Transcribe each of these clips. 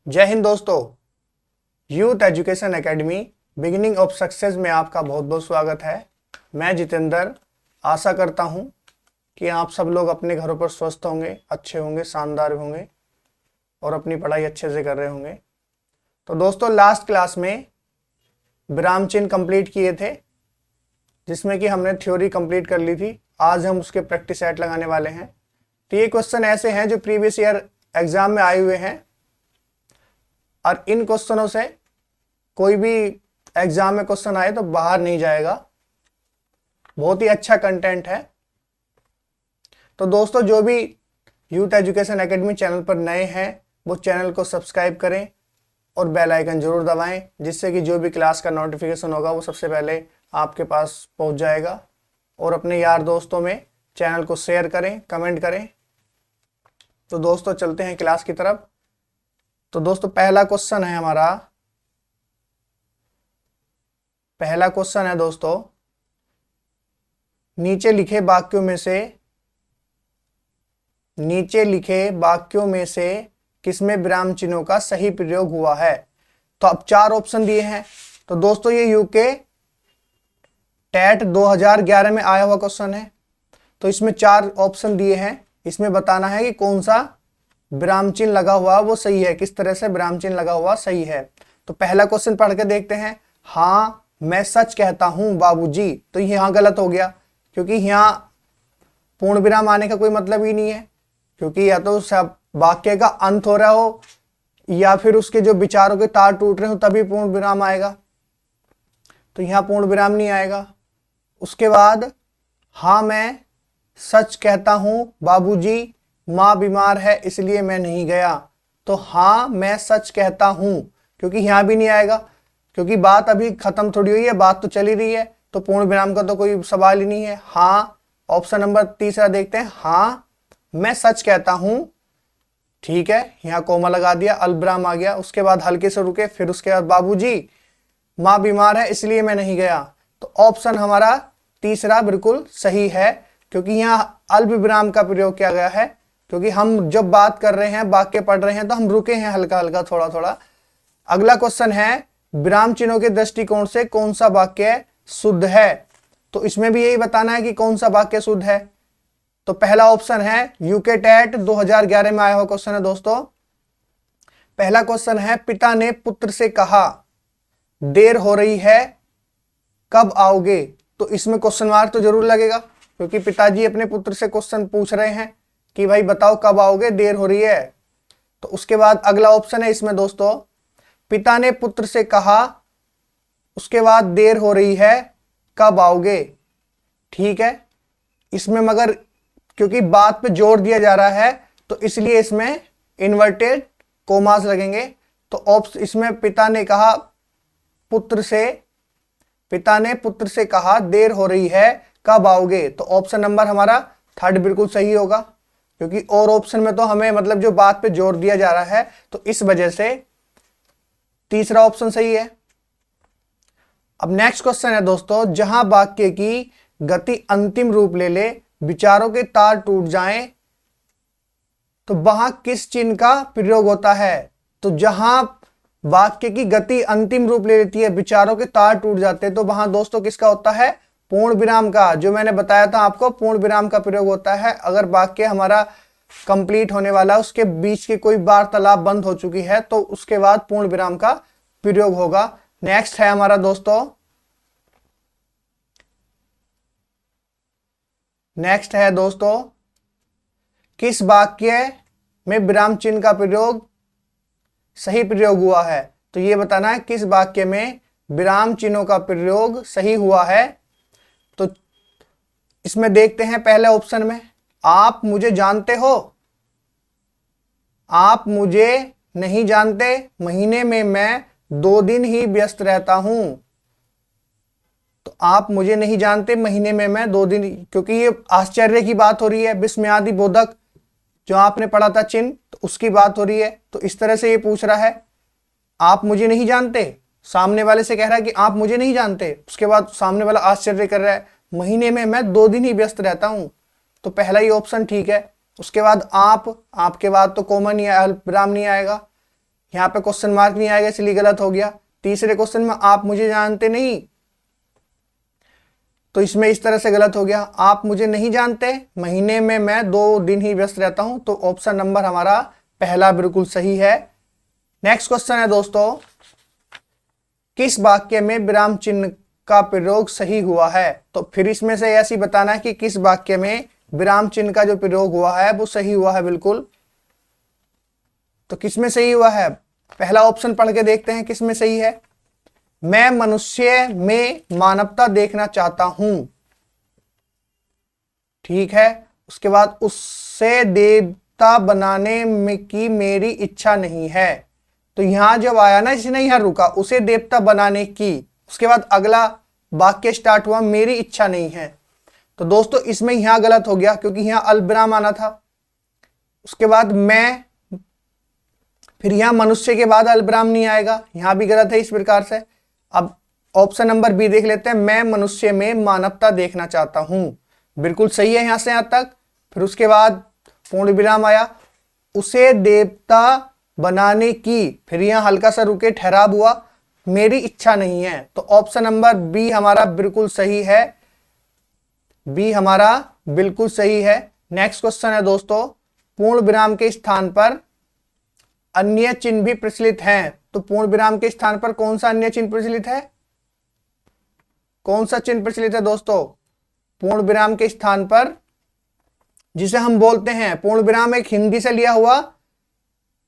जय हिंद दोस्तों। Youth education academy beginning of success में आपका बहुत बहुत स्वागत है। मैं जितेंद्र आशा करता हूं कि आप सब लोग अपने घरों पर स्वस्थ होंगे, अच्छे होंगे, शानदार होंगे और अपनी पढ़ाई अच्छे से कर रहे होंगे। तो दोस्तों, लास्ट क्लास में विराम चिन्ह कंप्लीट किए थे, जिसमें कि हमने थ्योरी कंप्लीट कर ली थी। आज हम उसके प्रैक्टिस सेट लगाने वाले हैं। तो ये क्वेश्चन ऐसे हैं जो प्रीवियस ईयर एग्जाम में आए हुए हैं, और इन क्वेश्चनों से कोई भी एग्जाम में क्वेश्चन आए तो बाहर नहीं जाएगा। बहुत ही अच्छा कंटेंट है। तो दोस्तों, जो भी यूथ एजुकेशन एकेडमी चैनल पर नए हैं वो चैनल को सब्सक्राइब करें और बेल आइकन जरूर दबाएं, जिससे कि जो भी क्लास का नोटिफिकेशन होगा वो सबसे पहले आपके पास पहुंच जाएगा। और अपने यार दोस्तों में चैनल को शेयर करें, कमेंट करें। तो दोस्तों, चलते हैं क्लास की तरफ। तो दोस्तों, पहला क्वेश्चन है दोस्तों, नीचे लिखे वाक्यों में से किसमें विराम चिन्हों का सही प्रयोग हुआ है। तो अब चार ऑप्शन दिए हैं। तो दोस्तों, ये यूके टेट 2011 में आया हुआ क्वेश्चन है। तो इसमें चार ऑप्शन दिए हैं। इसमें बताना है कि कौन सा विराम चिन्ह लगा हुआ वो सही है, किस तरह से विराम चिन्ह लगा हुआ सही है। तो पहला क्वेश्चन पढ़ के देखते हैं। हाँ, मैं सच कहता हूं बाबूजी। तो यहां गलत हो गया, क्योंकि यहां पूर्ण विराम आने का कोई मतलब ही नहीं है। क्योंकि या तो सब वाक्य का अंत हो रहा हो या फिर उसके जो विचारों के तार टूट रहे हो तभी पूर्ण विराम आएगा। तो यहां पूर्ण विराम नहीं आएगा। उसके बाद, हाँ मैं सच कहता हूं बाबूजी, माँ बीमार है इसलिए मैं नहीं गया। तो हाँ मैं सच कहता हूं, क्योंकि यहां भी नहीं आएगा, क्योंकि बात अभी खत्म थोड़ी हुई है, बात तो चली रही है। तो पूर्ण विराम का तो कोई सवाल ही नहीं है। हाँ, ऑप्शन नंबर तीसरा देखते हैं। हाँ मैं सच कहता हूं, ठीक है, यहां कोमा लगा दिया, अल्पविराम आ गया। उसके बाद हल्के से रुके, फिर उसके बाद बाबूजी माँ बीमार है इसलिए मैं नहीं गया। तो ऑप्शन हमारा तीसरा बिल्कुल सही है, क्योंकि यहाँ अल्प विराम का प्रयोग किया गया है। क्योंकि हम जब बात कर रहे हैं, वाक्य पढ़ रहे हैं, तो हम रुके हैं हल्का हल्का, थोड़ा थोड़ा। अगला क्वेश्चन है, विराम चिन्हों के दृष्टिकोण से कौन सा वाक्य शुद्ध है। तो इसमें भी यही बताना है कि कौन सा वाक्य शुद्ध है। तो पहला ऑप्शन है, यूके टेट 2011 में आया हुआ क्वेश्चन है दोस्तों। पहला क्वेश्चन है, पिता ने पुत्र से कहा देर हो रही है, कब आओगे। तो इसमें क्वेश्चन मार्क तो जरूर लगेगा, क्योंकि पिताजी अपने पुत्र से क्वेश्चन पूछ रहे हैं कि भाई बताओ कब आओगे, देर हो रही है। तो उसके बाद अगला ऑप्शन है इसमें दोस्तों, पिता ने पुत्र से कहा, उसके बाद देर हो रही है, कब आओगे। ठीक है, इसमें मगर क्योंकि बात पे जोर दिया जा रहा है तो इसलिए इसमें इन्वर्टेड कोमास लगेंगे। तो इसमें पिता ने पुत्र से कहा देर हो रही है, कब आओगे। तो ऑप्शन नंबर हमारा थर्ड बिल्कुल सही होगा, क्योंकि और ऑप्शन में तो हमें मतलब जो बात पे जोर दिया जा रहा है, तो इस वजह से तीसरा ऑप्शन सही है। अब नेक्स्ट क्वेश्चन है दोस्तों, जहां वाक्य की गति अंतिम रूप ले ले, विचारों के तार टूट जाएं, तो वहां किस चिन्ह का प्रयोग होता है। तो जहां वाक्य की गति अंतिम रूप ले लेती है, विचारों के तार टूट जाते हैं, तो वहां दोस्तों किसका होता है, पूर्ण विराम का। जो मैंने बताया था आपको, पूर्ण विराम का प्रयोग होता है। अगर वाक्य हमारा कंप्लीट होने वाला, उसके बीच की कोई वार्तालाप बंद हो चुकी है, तो उसके बाद पूर्ण विराम का प्रयोग होगा। नेक्स्ट है हमारा दोस्तों, किस वाक्य में विराम चिन्ह का प्रयोग सही प्रयोग हुआ है। तो ये बताना है किस वाक्य में विराम चिन्हों का प्रयोग सही हुआ है। तो इसमें देखते हैं पहले ऑप्शन में, आप मुझे जानते हो, आप मुझे नहीं जानते, महीने में मैं 2 दिन ही व्यस्त रहता हूं। तो आप मुझे नहीं जानते, महीने में मैं 2 दिन, क्योंकि ये आश्चर्य की बात हो रही है, विस्मयादि बोधक जो आपने पढ़ा था चिन्ह, तो उसकी बात हो रही है। तो इस तरह से ये पूछ रहा है, आप मुझे नहीं जानते, सामने वाले से कह रहा है कि आप मुझे नहीं जानते। उसके बाद सामने वाला आश्चर्य कर रहा है, महीने में मैं 2 दिन ही व्यस्त रहता हूं। तो पहला ही ऑप्शन ठीक है। उसके बाद आपके बाद तो कॉमन ही विराम नहीं आएगा। यहाँ पे क्वेश्चन मार्क नहीं आएगा, इसलिए गलत हो गया। तीसरे क्वेश्चन में आप मुझे जानते नहीं, तो इसमें इस तरह से गलत हो गया। आप मुझे नहीं जानते, महीने में मैं 2 दिन ही व्यस्त रहता हूं, तो ऑप्शन नंबर हमारा पहला बिल्कुल सही है। नेक्स्ट क्वेश्चन है दोस्तों, किस वाक्य में विराम चिन्ह का प्रयोग सही हुआ है? तो फिर इसमें से ऐसी बताना है कि किस वाक्य में विराम चिन्ह का जो प्रयोग हुआ है वो सही हुआ है बिल्कुल। तो किसमें सही हुआ है? पहला ऑप्शन पढ़ के देखते हैं किसमें सही है। मैं मनुष्य में मानवता देखना चाहता हूं, ठीक है। उसके बाद उससे देवता बनाने में की मेरी इच्छा नहीं है। तो यहां जब आया ना, इसने यहां रुका, उसे देवता बनाने की, उसके बाद अगला वाक्य स्टार्ट हुआ मेरी इच्छा नहीं है। तो दोस्तों इसमें यहां गलत हो गया, क्योंकि यहां अल्पविराम आना था। उसके बाद मैं, फिर यहां मनुष्य के बाद अल्पविराम नहीं आएगा, यहां भी गलत है इस प्रकार से। अब ऑप्शन नंबर बी देख लेते हैं, मैं मनुष्य में मानवता देखना चाहता हूं, बिल्कुल सही है यहां से यहां तक। फिर उसके बाद पूर्ण विराम आया, उसे देवता बनाने की, फिर यहां हल्का सा रुके, ठहराव हुआ, मेरी इच्छा नहीं है। तो ऑप्शन नंबर बी हमारा बिल्कुल सही है, बी हमारा बिल्कुल सही है। नेक्स्ट क्वेश्चन है दोस्तों, पूर्ण विराम के स्थान पर अन्य चिन्ह भी प्रचलित हैं। तो पूर्ण विराम के स्थान पर कौन सा अन्य चिन्ह प्रचलित है? कौन सा चिन्ह प्रचलित है दोस्तों? पूर्ण विराम के स्थान पर जिसे हम बोलते हैं, पूर्ण विराम एक हिंदी से लिया हुआ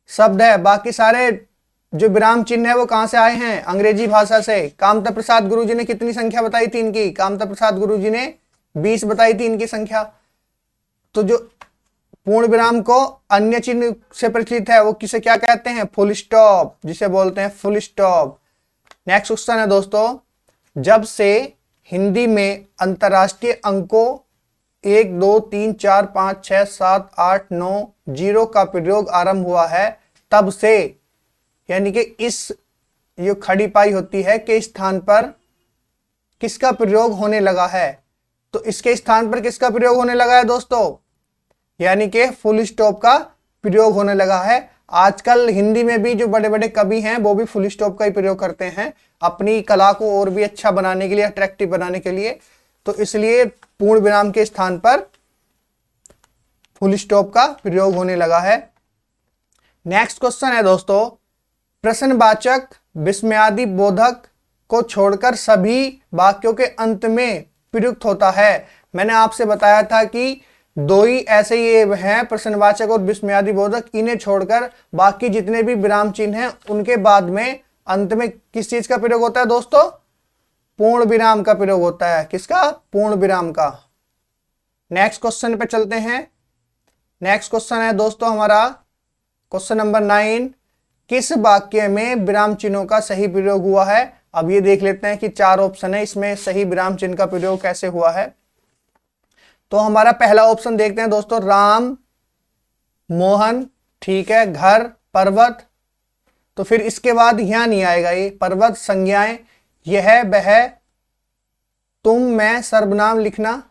शब्द है, बाकी सारे जो विराम चिन्ह है वो कहां से आए हैं? अंग्रेजी भाषा से। कामता प्रसाद गुरुजी ने कितनी संख्या बताई थी इनकी? कामता प्रसाद गुरुजी ने 20 बताई थी इनकी संख्या। तो जो पूर्ण विराम को अन्य चिन्ह से प्रचलित है वो किसे क्या कहते हैं? फुल स्टॉप, जिसे बोलते हैं फुल स्टॉप। नेक्स्ट क्वेश्चन है दोस्तों, जब से हिंदी में अंतरराष्ट्रीय अंकों 1 2 3 4 5 6 7 8 9 0 का प्रयोग आरंभ हुआ है, तब से, यानी कि इस जो खड़ी पाई होती है के स्थान पर किसका प्रयोग होने लगा है? तो इसके स्थान पर किसका प्रयोग होने लगा है दोस्तों? यानी कि फुल स्टॉप का प्रयोग होने लगा है। आजकल हिंदी में भी जो बड़े बड़े कवि हैं वो भी फुल स्टॉप का ही प्रयोग करते हैं, अपनी कला को और भी अच्छा बनाने के लिए, अट्रैक्टिव बनाने के लिए। तो इसलिए पूर्ण विराम के स्थान पर फुल स्टॉप का प्रयोग होने लगा है। नेक्स्ट क्वेश्चन है दोस्तों, प्रश्नवाचक विस्मयादि बोधक को छोड़कर सभी वाक्यों के अंत में प्रयुक्त होता है। मैंने आपसे बताया था कि 2 ही ऐसे ये हैं, प्रश्नवाचक और विस्मयादि बोधक, इन्हें छोड़कर बाकी जितने भी विराम चिन्ह हैं उनके बाद में अंत में किस चीज का प्रयोग होता है दोस्तों? पूर्ण विराम का प्रयोग होता है। किसका? पूर्ण विराम का। नेक्स्ट क्वेश्चन पे चलते हैं। नेक्स्ट क्वेश्चन है दोस्तों हमारा क्वेश्चन नंबर 9, किस वाक्य में विराम चिन्हों का सही प्रयोग हुआ है? अब ये देख लेते हैं कि 4 ऑप्शन है, इसमें सही विराम चिन्ह का प्रयोग कैसे हुआ है। तो हमारा पहला ऑप्शन देखते हैं दोस्तों, राम मोहन, ठीक है, घर पर्वत। तो फिर इसके बाद यहां नहीं आएगा, ये पर्वत संज्ञाएं, यह वह तुम मैं सर्वनाम लिखना।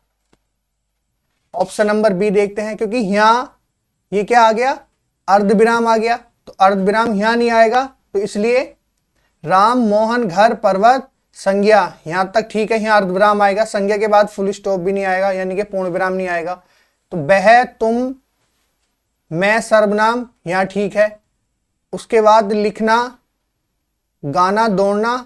ऑप्शन नंबर बी देखते हैं, क्योंकि यहां ये क्या आ गया? अर्धविराम आ गया, तो अर्धविराम यहां नहीं आएगा, तो इसलिए राम मोहन घर पर्वत संज्ञा यहां तक ठीक है, यहां अर्धविराम आएगा, संज्ञा के बाद फुल स्टॉप भी नहीं आएगा, यानी कि पूर्ण विराम नहीं आएगा। तो वह तुम मैं सर्वनाम यहां ठीक है। उसके बाद लिखना, गाना, दौड़ना,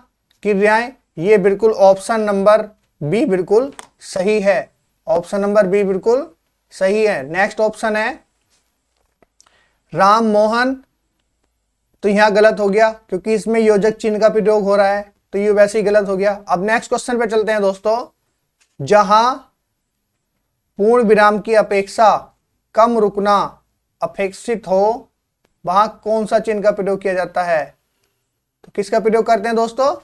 क्रियाएं, ये बिल्कुल ऑप्शन नंबर बी बिल्कुल सही है। ऑप्शन नंबर बी बिल्कुल सही है। नेक्स्ट ऑप्शन है राम मोहन, तो यहां गलत हो गया क्योंकि इसमें योजक चिन्ह का प्रयोग हो रहा है, तो ये वैसे ही गलत हो गया। अब नेक्स्ट क्वेश्चन पे चलते हैं दोस्तों, जहां पूर्ण विराम की अपेक्षा कम रुकना अपेक्षित हो वहां कौन सा चिन्ह का प्रयोग किया जाता है? तो किसका प्रयोग करते हैं दोस्तों?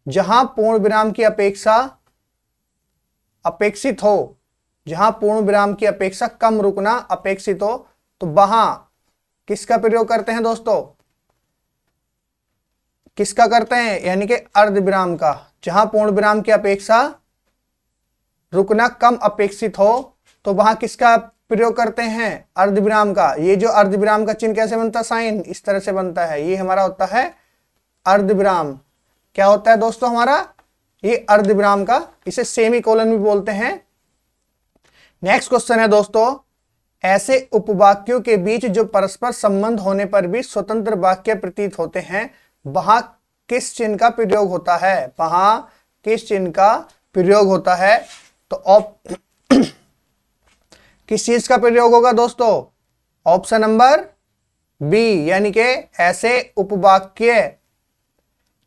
जहां पूर्ण विराम की अपेक्षा अपेक्षित हो, जहां पूर्ण विराम की अपेक्षा कम रुकना अपेक्षित हो, तो वहां किसका प्रयोग करते हैं दोस्तों? किसका करते हैं? यानी कि अर्धविराम का। जहां पूर्ण विराम की अपेक्षा रुकना कम अपेक्षित हो तो वहां किसका प्रयोग करते हैं अर्धविराम का। ये जो अर्धविराम का चिन्ह कैसे बनता है, साइन इस तरह से बनता है, ये हमारा होता है अर्धविराम। क्या होता है दोस्तों हमारा, ये अर्धविराम का, इसे सेमीकोलन भी बोलते हैं। नेक्स्ट क्वेश्चन है दोस्तों, ऐसे उपवाक्यों के बीच जो परस्पर संबंध होने पर भी स्वतंत्र वाक्य प्रतीत होते हैं, वहां किस चिन्ह का प्रयोग होता है, वहां किस चिन्ह का प्रयोग होता है? तो किस चीज का प्रयोग होगा दोस्तों? ऑप्शन नंबर बी, यानी कि ऐसे उपवाक्य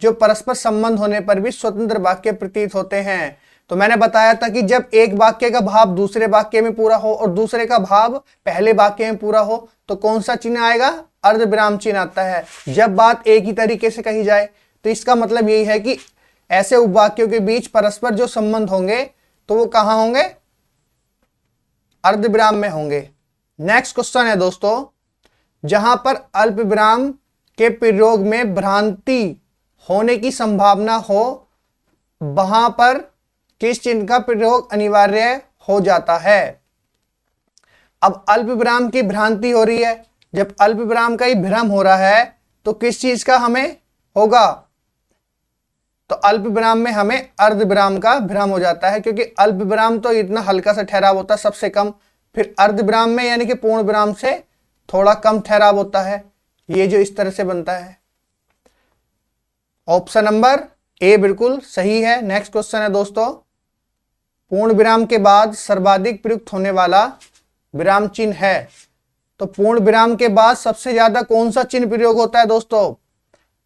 जो परस्पर संबंध होने पर भी स्वतंत्र वाक्य प्रतीत होते हैं। तो मैंने बताया था कि जब एक वाक्य का भाव दूसरे वाक्य में पूरा हो और दूसरे का भाव पहले वाक्य में पूरा हो तो कौन सा चिन्ह आएगा? अर्धविराम चिन्ह आता है। जब बात एक ही तरीके से कही जाए तो इसका मतलब यही है कि ऐसे उपवाक्यों के बीच परस्पर जो संबंध होंगे तो वो कहां होंगे? अर्धविराम में होंगे। नेक्स्ट क्वेश्चन है दोस्तों, जहां पर अल्पविराम के प्रयोग में भ्रांति होने की संभावना हो वहां पर किस चिन्ह का प्रयोग अनिवार्य हो जाता है? अब अल्पविराम की भ्रांति हो रही है, जब अल्पविराम का ही भ्रम हो रहा है तो किस चीज का हमें होगा? तो अल्पविराम में हमें अर्धविराम का भ्रम हो जाता है, क्योंकि अल्पविराम तो इतना हल्का सा ठहराव होता है, सबसे कम। फिर अर्धविराम में यानी कि पूर्ण विराम से थोड़ा कम ठहराव होता है, ये जो इस तरह से बनता है। ऑप्शन नंबर ए बिल्कुल सही है। नेक्स्ट क्वेश्चन है दोस्तों, पूर्ण विराम के बाद सर्वाधिक प्रयुक्त होने वाला विराम चिन्ह है, तो पूर्ण विराम के बाद सबसे ज्यादा कौन सा चिन्ह प्रयोग होता है दोस्तों?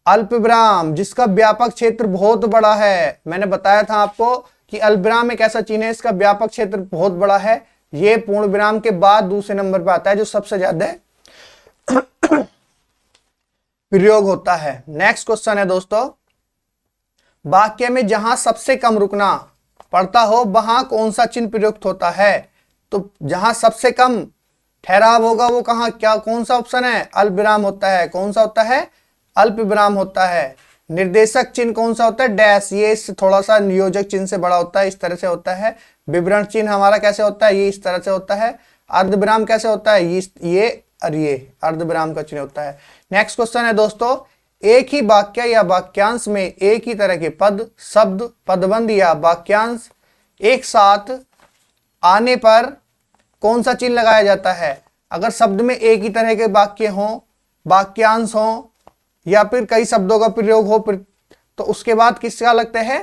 अल्पविराम, जिसका व्यापक क्षेत्र बहुत बड़ा है। मैंने बताया था आपको कि अल्पविराम एक ऐसा चिन्ह है इसका व्यापक क्षेत्र बहुत बड़ा है, ये पूर्ण विराम के बाद दूसरे नंबर पर आता है जो सबसे ज्यादा प्रयोग होता है। नेक्स्ट क्वेश्चन है दोस्तों, वाक्य में जहां सबसे कम रुकना पड़ता हो वहां कौन सा चिन्ह प्रयुक्त होता है? तो जहां सबसे कम ठहराव होगा वो कहां, क्या कौन सा ऑप्शन है? अल्पविराम होता है। कौन सा होता है? अल्पविराम होता है। निर्देशक चिन्ह कौन सा होता है? डैश, ये थोड़ा सा नियोजक चिन्ह से बड़ा होता है, इस तरह से होता है। विवरण चिन्ह हमारा कैसे होता है? ये इस तरह से होता है। अर्धविराम कैसे होता है? ये और ये अर्धविराम का चिन्ह होता है। नेक्स्ट क्वेश्चन है दोस्तों, एक ही वाक्य या वाक्यांश में एक ही तरह के पद, शब्द, पदबंध या वाक्यांश एक साथ आने पर कौन सा चिन्ह लगाया जाता है? अगर शब्द में एक ही तरह के वाक्य हों, वाक्यांश हों या फिर कई शब्दों का प्रयोग हो तो उसके बाद किसका लगता है?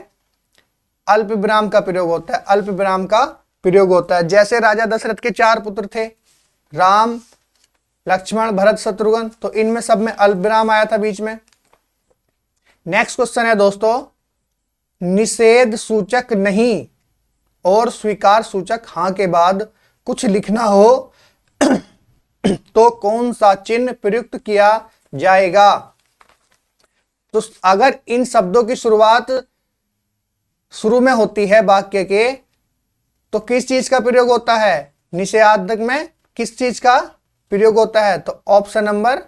अल्पविराम का प्रयोग होता है। अल्पविराम का प्रयोग होता है। जैसे राजा दशरथ के 4 पुत्र थे, राम, लक्ष्मण, भरत, शत्रुघ्न, तो इनमें सब में अल्पविराम आया था बीच में। नेक्स्ट क्वेश्चन है दोस्तों, निषेध सूचक नहीं और स्वीकार सूचक हां के बाद कुछ लिखना हो तो कौन सा चिन्ह प्रयुक्त किया जाएगा? तो अगर इन शब्दों की शुरुआत शुरू में होती है वाक्य के तो किस चीज का प्रयोग होता है? निषेधार्थक में किस चीज का प्रयोग होता है? तो ऑप्शन नंबर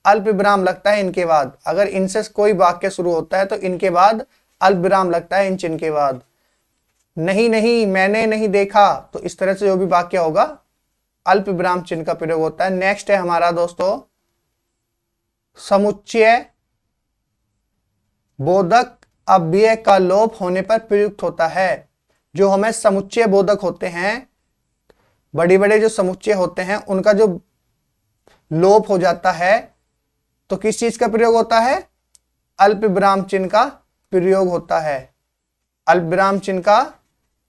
अल्पविराम लगता है इनके बाद। अगर इनसे कोई वाक्य शुरू होता है तो इनके बाद अल्पविराम लगता है इन चिन्ह के बाद। नहीं नहीं, मैंने नहीं देखा, तो इस तरह से जो भी वाक्य होगा अल्पविराम चिन्ह का प्रयोग होता है। नेक्स्ट है हमारा दोस्तों, समुच्चय बोधक अव्यय का लोप होने पर प्रयुक्त होता है। जो हमें समुच्चय बोधक होते हैं, बड़े बड़े जो समुच्चय होते हैं, उनका जो लोप हो जाता है तो किस चीज का प्रयोग होता है? अल्पविराम चिन्ह का प्रयोग होता है। अल्पविराम चिन्ह का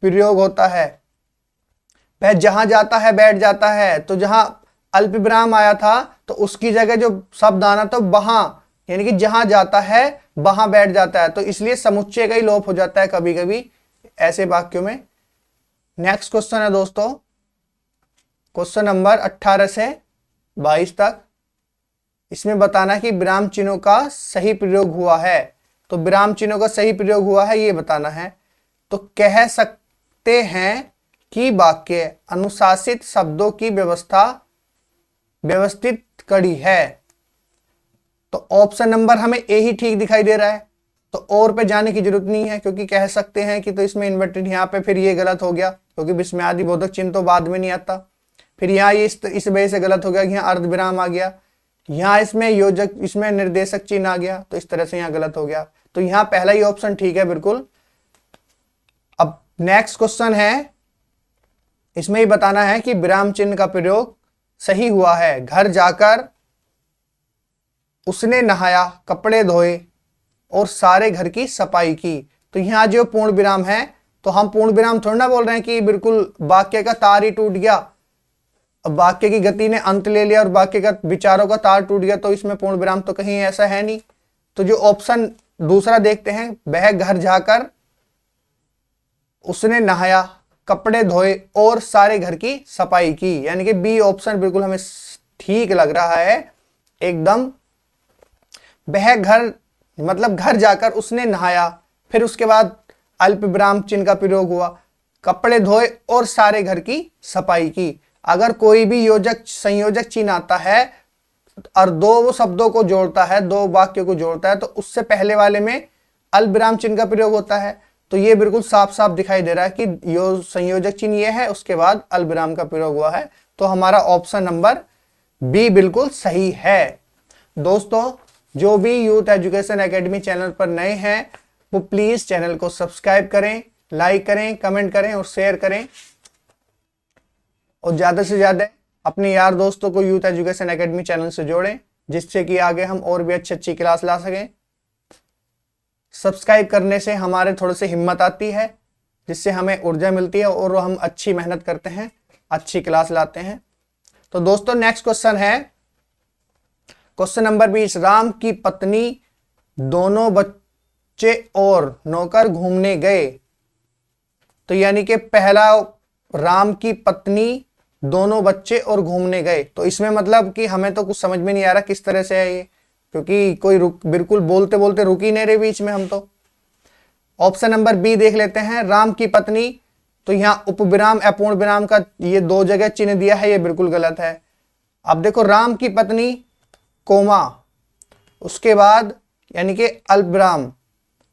प्रयोग होता है। वह जहां जाता है बैठ जाता है, तो जहां अल्पविराम आया था तो उसकी जगह जो शब्द आना तो वहां, यानी कि जहां जाता है वहां बैठ जाता है, तो इसलिए समुच्चय का ही लोप हो जाता है कभी कभी ऐसे वाक्यों में। नेक्स्ट क्वेश्चन है दोस्तों, क्वेश्चन नंबर 18 से 22 तक। इसमें बताना कि विराम चिन्हों का सही प्रयोग हुआ है। तो विराम चिन्हों का सही प्रयोग हुआ है ये बताना है। तो कह सकते हैं कि वाक्य अनुशासित शब्दों की व्यवस्थित कड़ी है। तो ऑप्शन नंबर हमें ए ही ठीक दिखाई दे रहा है, तो और पे जाने की जरूरत नहीं है, क्योंकि कह सकते हैं कि तो इसमें इन्वर्टेड यहाँ पे फिर ये गलत हो गया, क्योंकि विस्मयादि बोधक चिन्ह तो बाद में नहीं आता। फिर यहाँ ये इस वजह से गलत हो गया कि यहाँ अर्ध विराम आ गया, यहाँ इसमें योजक, इसमें निर्देशक चिन्ह आ गया, तो इस तरह से यहाँ गलत हो गया। तो यहाँ पहला ही ऑप्शन ठीक है बिल्कुल। अब नेक्स्ट क्वेश्चन है, इसमें ही बताना है कि विराम चिन्ह का प्रयोग सही हुआ है। घर जाकर उसने नहाया, कपड़े धोए और सारे घर की सफाई की। तो यहाँ जो पूर्ण विराम है, तो हम पूर्ण विराम थोड़ा ना बोल रहे हैं कि बिल्कुल वाक्य का तार ही टूट गया, अब वाक्य की गति ने अंत ले लिया और वाक्य का विचारों का तार टूट गया, तो इसमें पूर्ण विराम तो कहीं ऐसा है नहीं। तो जो ऑप्शन दूसरा देखते हैं, वह घर जाकर उसने नहाया, कपड़े धोए और सारे घर की सफाई की, यानी कि बी ऑप्शन बिल्कुल हमें ठीक लग रहा है एकदम। वह घर मतलब घर जाकर उसने नहाया, फिर उसके बाद अल्प विराम चिन्ह का प्रयोग हुआ, कपड़े धोए और सारे घर की सफाई की। अगर कोई भी योजक संयोजक चिन्ह आता है और दो शब्दों को जोड़ता है, दो वाक्यों को जोड़ता है, तो उससे पहले वाले में अल्प विराम चिन्ह का प्रयोग होता है। तो ये बिल्कुल साफ साफ दिखाई दे रहा है कि संयोजक चिन्ह ये है, उसके बाद अल्प विराम का प्रयोग हुआ है। तो हमारा ऑप्शन नंबर बी बिल्कुल सही है। दोस्तों, जो भी यूथ एजुकेशन एकेडमी चैनल पर नए हैं वो प्लीज चैनल को सब्सक्राइब करें, लाइक करें, कमेंट करें और शेयर करें, और ज्यादा से ज्यादा अपने यार दोस्तों को यूथ एजुकेशन एकेडमी चैनल से जोड़ें, जिससे कि आगे हम और भी अच्छी अच्छी क्लास ला सकें। सब्सक्राइब करने से हमारे थोड़े से हिम्मत आती है, जिससे हमें ऊर्जा मिलती है और हम अच्छी मेहनत करते हैं, अच्छी क्लास लाते हैं। तो दोस्तों, नेक्स्ट क्वेश्चन है क्वेश्चन नंबर 20। राम की पत्नी, दोनों बच्चे और नौकर घूमने गए। तो यानी कि पहला, राम की पत्नी, दोनों बच्चे और घूमने गए, तो इसमें मतलब कि हमें तो कुछ समझ में नहीं आ रहा किस तरह से है ये, क्योंकि कोई बिल्कुल बोलते बोलते रुक ही नहीं रहे बीच में हम तो। ऑप्शन नंबर बी देख लेते हैं, राम की पत्नी। तो यहाँ उपविराम अपूर्ण विराम का ये दो जगह चिन्ह दिया है, ये बिल्कुल गलत है। अब देखो, राम की पत्नी कोमा, उसके बाद यानी कि अल्पविराम,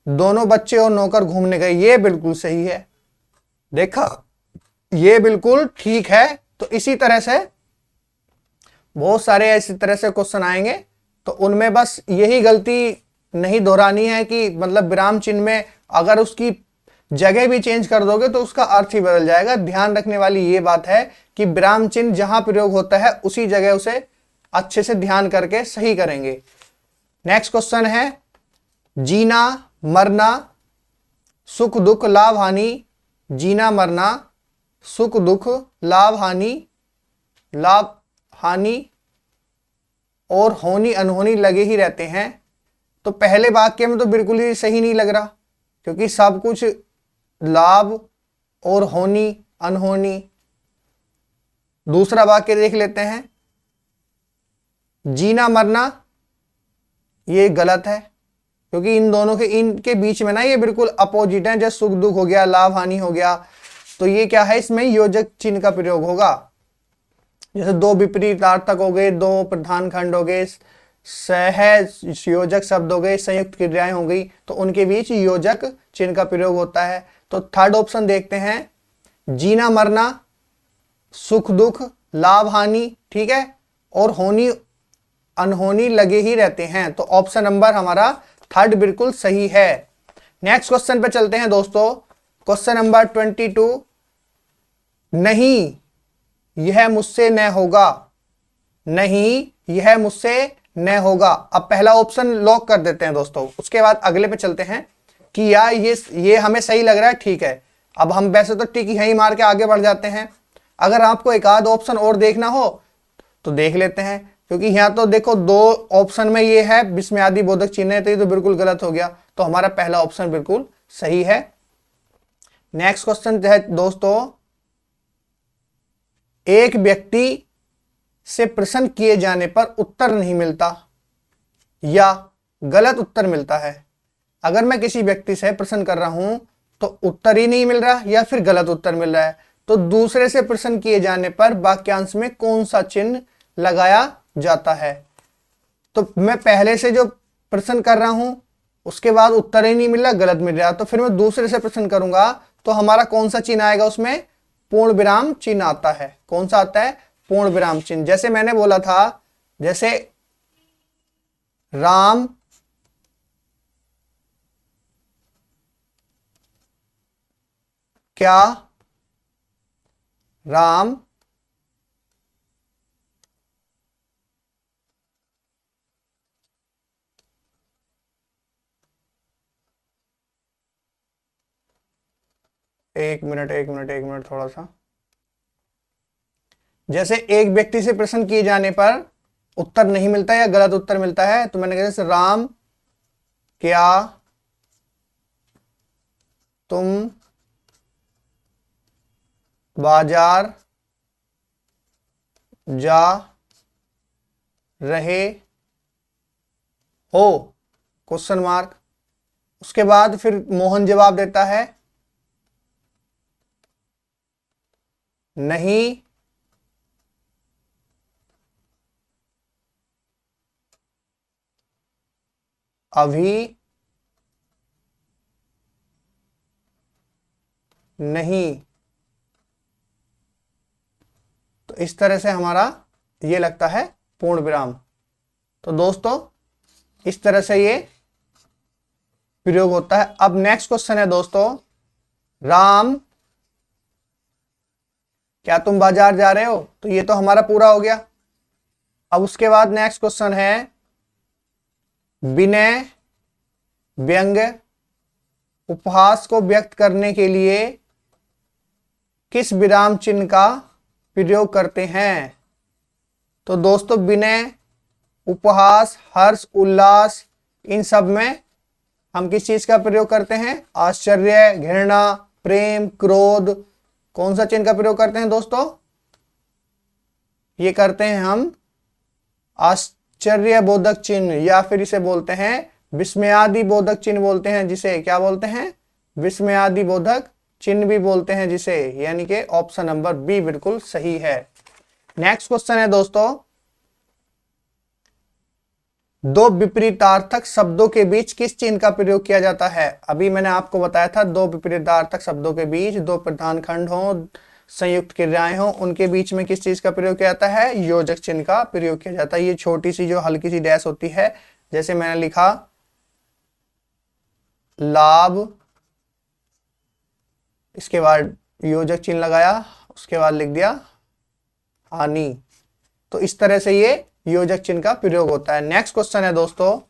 दोनों बच्चे और नौकर घूमने गए, ये बिल्कुल सही है। देखा, ये बिल्कुल ठीक है। तो इसी तरह से बहुत सारे इसी तरह से क्वेश्चन आएंगे, तो उनमें बस यही गलती नहीं दोहरानी है कि मतलब विराम चिन्ह में अगर उसकी जगह भी चेंज कर दोगे तो उसका अर्थ ही बदल जाएगा। ध्यान रखने वाली ये बात है कि विराम चिन्ह जहां प्रयोग होता है उसी जगह उसे अच्छे से ध्यान करके सही करेंगे। नेक्स्ट क्वेश्चन है, जीना मरना सुख दुख लाभ हानि। जीना मरना सुख दुख लाभ हानि और होनी अनहोनी लगे ही रहते हैं। तो पहले वाक्य में तो बिल्कुल ही सही नहीं लग रहा, क्योंकि सब कुछ लाभ और होनी अनहोनी। दूसरा वाक्य देख लेते हैं, जीना मरना, ये गलत है, क्योंकि इन दोनों के इनके बीच में ना ये बिल्कुल अपोजिट है। जैसे सुख दुख हो गया, लाभ हानि हो गया, तो ये क्या है, इसमें योजक चिन्ह का प्रयोग होगा। जैसे दो विपरीतार्थक हो गए, दो प्रधान खंड हो गए, सहयोजक शब्द हो गए, संयुक्त क्रियाएं हो गई, तो उनके बीच योजक चिन्ह का प्रयोग होता है। तो थर्ड ऑप्शन देखते हैं, जीना मरना सुख दुख लाभ हानि, ठीक है, और होनी अनहोनी लगे ही रहते हैं। तो ऑप्शन नंबर हमारा थर्ड बिल्कुल सही है। नेक्स्ट क्वेश्चन पे चलते हैं दोस्तों, क्वेश्चन नंबर 22। नहीं यह मुझसे न होगा, नहीं यह मुझसे न होगा। अब पहला ऑप्शन लॉक कर देते हैं दोस्तों, उसके बाद अगले पे चलते हैं कि यार ये हमें सही लग रहा है, ठीक है। अब हम वैसे तो टिक यहीं मार के आगे बढ़ जाते हैं। अगर आपको एक आध ऑप्शन और देखना हो तो देख लेते हैं, क्योंकि यहाँ तो देखो दो ऑप्शन में ये है विस्मयादि बोधक चिन्ह है, तो ये तो बिल्कुल गलत हो गया। तो हमारा पहला ऑप्शन बिल्कुल सही है। नेक्स्ट क्वेश्चन है दोस्तों, एक व्यक्ति से प्रश्न किए जाने पर उत्तर नहीं मिलता या गलत उत्तर मिलता है। अगर मैं किसी व्यक्ति से प्रश्न कर रहा हूं तो उत्तर ही नहीं मिल रहा या फिर गलत उत्तर मिल रहा है, तो दूसरे से प्रश्न किए जाने पर वाक्यांश में कौन सा चिन्ह लगाया जाता है। तो मैं पहले से जो प्रश्न कर रहा हूं उसके बाद उत्तर ही नहीं मिल रहा, गलत मिल रहा, तो फिर मैं दूसरे से प्रश्न करूंगा तो हमारा कौन सा चिन्ह आएगा, उसमें पूर्ण विराम चिन्ह आता है। कौन सा आता है, पूर्ण विराम चिन्ह। जैसे मैंने बोला था, जैसे राम क्या राम एक मिनट एक मिनट एक मिनट, थोड़ा सा। जैसे एक व्यक्ति से प्रश्न किए जाने पर उत्तर नहीं मिलता या गलत उत्तर मिलता है, तो मैंने कहा जैसे राम क्या तुम बाजार जा रहे हो, क्वेश्चन मार्क। उसके बाद फिर मोहन जवाब देता है नहीं अभी नहीं। तो इस तरह से हमारा ये लगता है पूर्ण विराम। तो दोस्तों इस तरह से ये प्रयोग होता है। अब नेक्स्ट क्वेश्चन है दोस्तों, राम क्या तुम बाजार जा रहे हो, तो ये तो हमारा पूरा हो गया। अब उसके बाद नेक्स्ट क्वेश्चन है, विनय व्यंग उपहास को व्यक्त करने के लिए किस विराम चिन्ह का प्रयोग करते हैं। तो दोस्तों विनय, उपहास, हर्ष, उल्लास, इन सब में हम किस चीज का प्रयोग करते हैं? आश्चर्य, घृणा, प्रेम, क्रोध, कौन सा चिन्ह का प्रयोग करते हैं दोस्तों? ये करते हैं हम आश्चर्य बोधक चिन्ह, या फिर इसे बोलते हैं विस्मयादि बोधक चिन्ह बोलते हैं, जिसे क्या बोलते हैं? विस्मयादि बोधक चिन्ह भी बोलते हैं जिसे, यानी कि ऑप्शन नंबर बी बिल्कुल सही है। नेक्स्ट क्वेश्चन है दोस्तों, दो विपरीतार्थक शब्दों के बीच किस चिन्ह का प्रयोग किया जाता है? अभी मैंने आपको बताया था, दो विपरीतार्थक शब्दों के बीच दो प्रधान खंड हो, संयुक्त क्रियाएं हो, उनके बीच में किस चीज का प्रयोग किया जाता है? योजक चिन्ह का प्रयोग किया जाता है। ये छोटी सी जो हल्की सी डैश होती है, जैसे मैंने लिखा लाभ, इसके बाद योजक चिन्ह लगाया, उसके बाद लिख दिया हानि। तो इस तरह से ये योजक चिन्ह का प्रयोग होता है। नेक्स्ट क्वेश्चन है दोस्तों,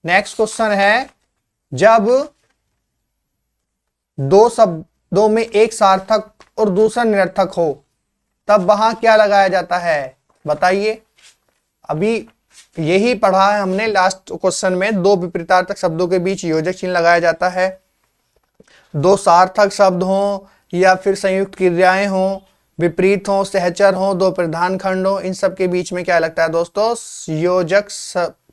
नेक्स्ट क्वेश्चन है, जब दो शब्दों में एक सार्थक और दूसरा निरर्थक हो तब वहां क्या लगाया जाता है? बताइए। अभी यही पढ़ा है हमने लास्ट क्वेश्चन में, दो विपरीतार्थक शब्दों के बीच योजक चिन्ह लगाया जाता है। दो सार्थक शब्द हो या फिर संयुक्त क्रियाएं हो, विपरीत हो, सहचर हो, दो प्रधान खंड हो, इन सब के बीच में क्या लगता है दोस्तों? योजक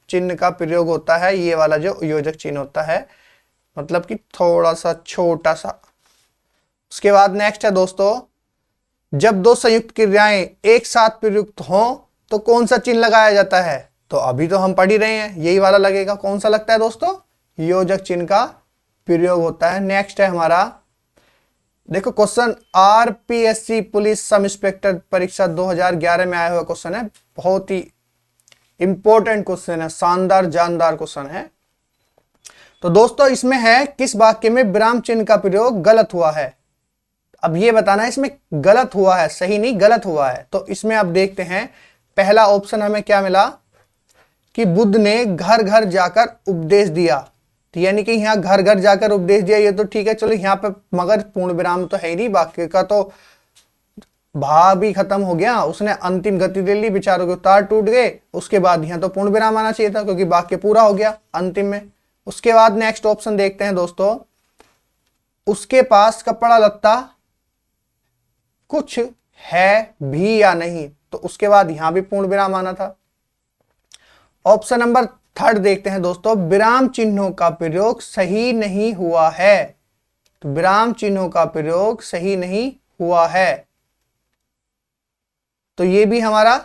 चिन्ह का प्रयोग होता है। ये वाला जो योजक चिन्ह होता है, मतलब कि थोड़ा सा छोटा सा। उसके बाद नेक्स्ट है दोस्तों, जब दो संयुक्त क्रियाएं एक साथ प्रयुक्त हो तो कौन सा चिन्ह लगाया जाता है? तो अभी तो हम पढ़ ही रहे हैं, यही वाला लगेगा। कौन सा लगता है दोस्तों? योजक चिन्ह का प्रयोग होता है। नेक्स्ट है हमारा, देखो question RPSC police sub inspector परीक्षा 2011 में आया हुआ क्वेश्चन है, बहुत ही इंपॉर्टेंट क्वेश्चन है, शानदार जानदार क्वेश्चन है। तो दोस्तों इसमें है, किस वाक्य में विराम चिन्ह का प्रयोग गलत हुआ है? अब ये बताना है इसमें गलत हुआ है, सही नहीं गलत हुआ है। तो इसमें आप देखते हैं, पहला ऑप्शन हमें क्या मिला कि बुद्ध ने घर घर जाकर उपदेश दिया। तो यानी कि यहाँ घर घर जाकर उपदेश दिया, ये तो ठीक है, चलो यहाँ पे, मगर पूर्ण विराम तो है ही नहीं, वाक्य का तो भाव भी खत्म हो गया, उसने अंतिम गति दे ली, विचारों के उतार टूट गए। उसके बाद यहाँ तो पूर्ण विराम आना चाहिए था, क्योंकि वाक्य पूरा हो गया अंतिम में। उसके बाद नेक्स्ट ऑप्शन देखते हैं दोस्तों, उसके पास कपड़ा लत्ता कुछ है भी या नहीं, तो उसके बाद यहां भी पूर्ण विराम आना था। ऑप्शन नंबर थर्ड देखते हैं दोस्तों, विराम चिन्हों का प्रयोग सही नहीं हुआ है। तो विराम चिन्हों का प्रयोग सही नहीं हुआ है, तो ये भी हमारा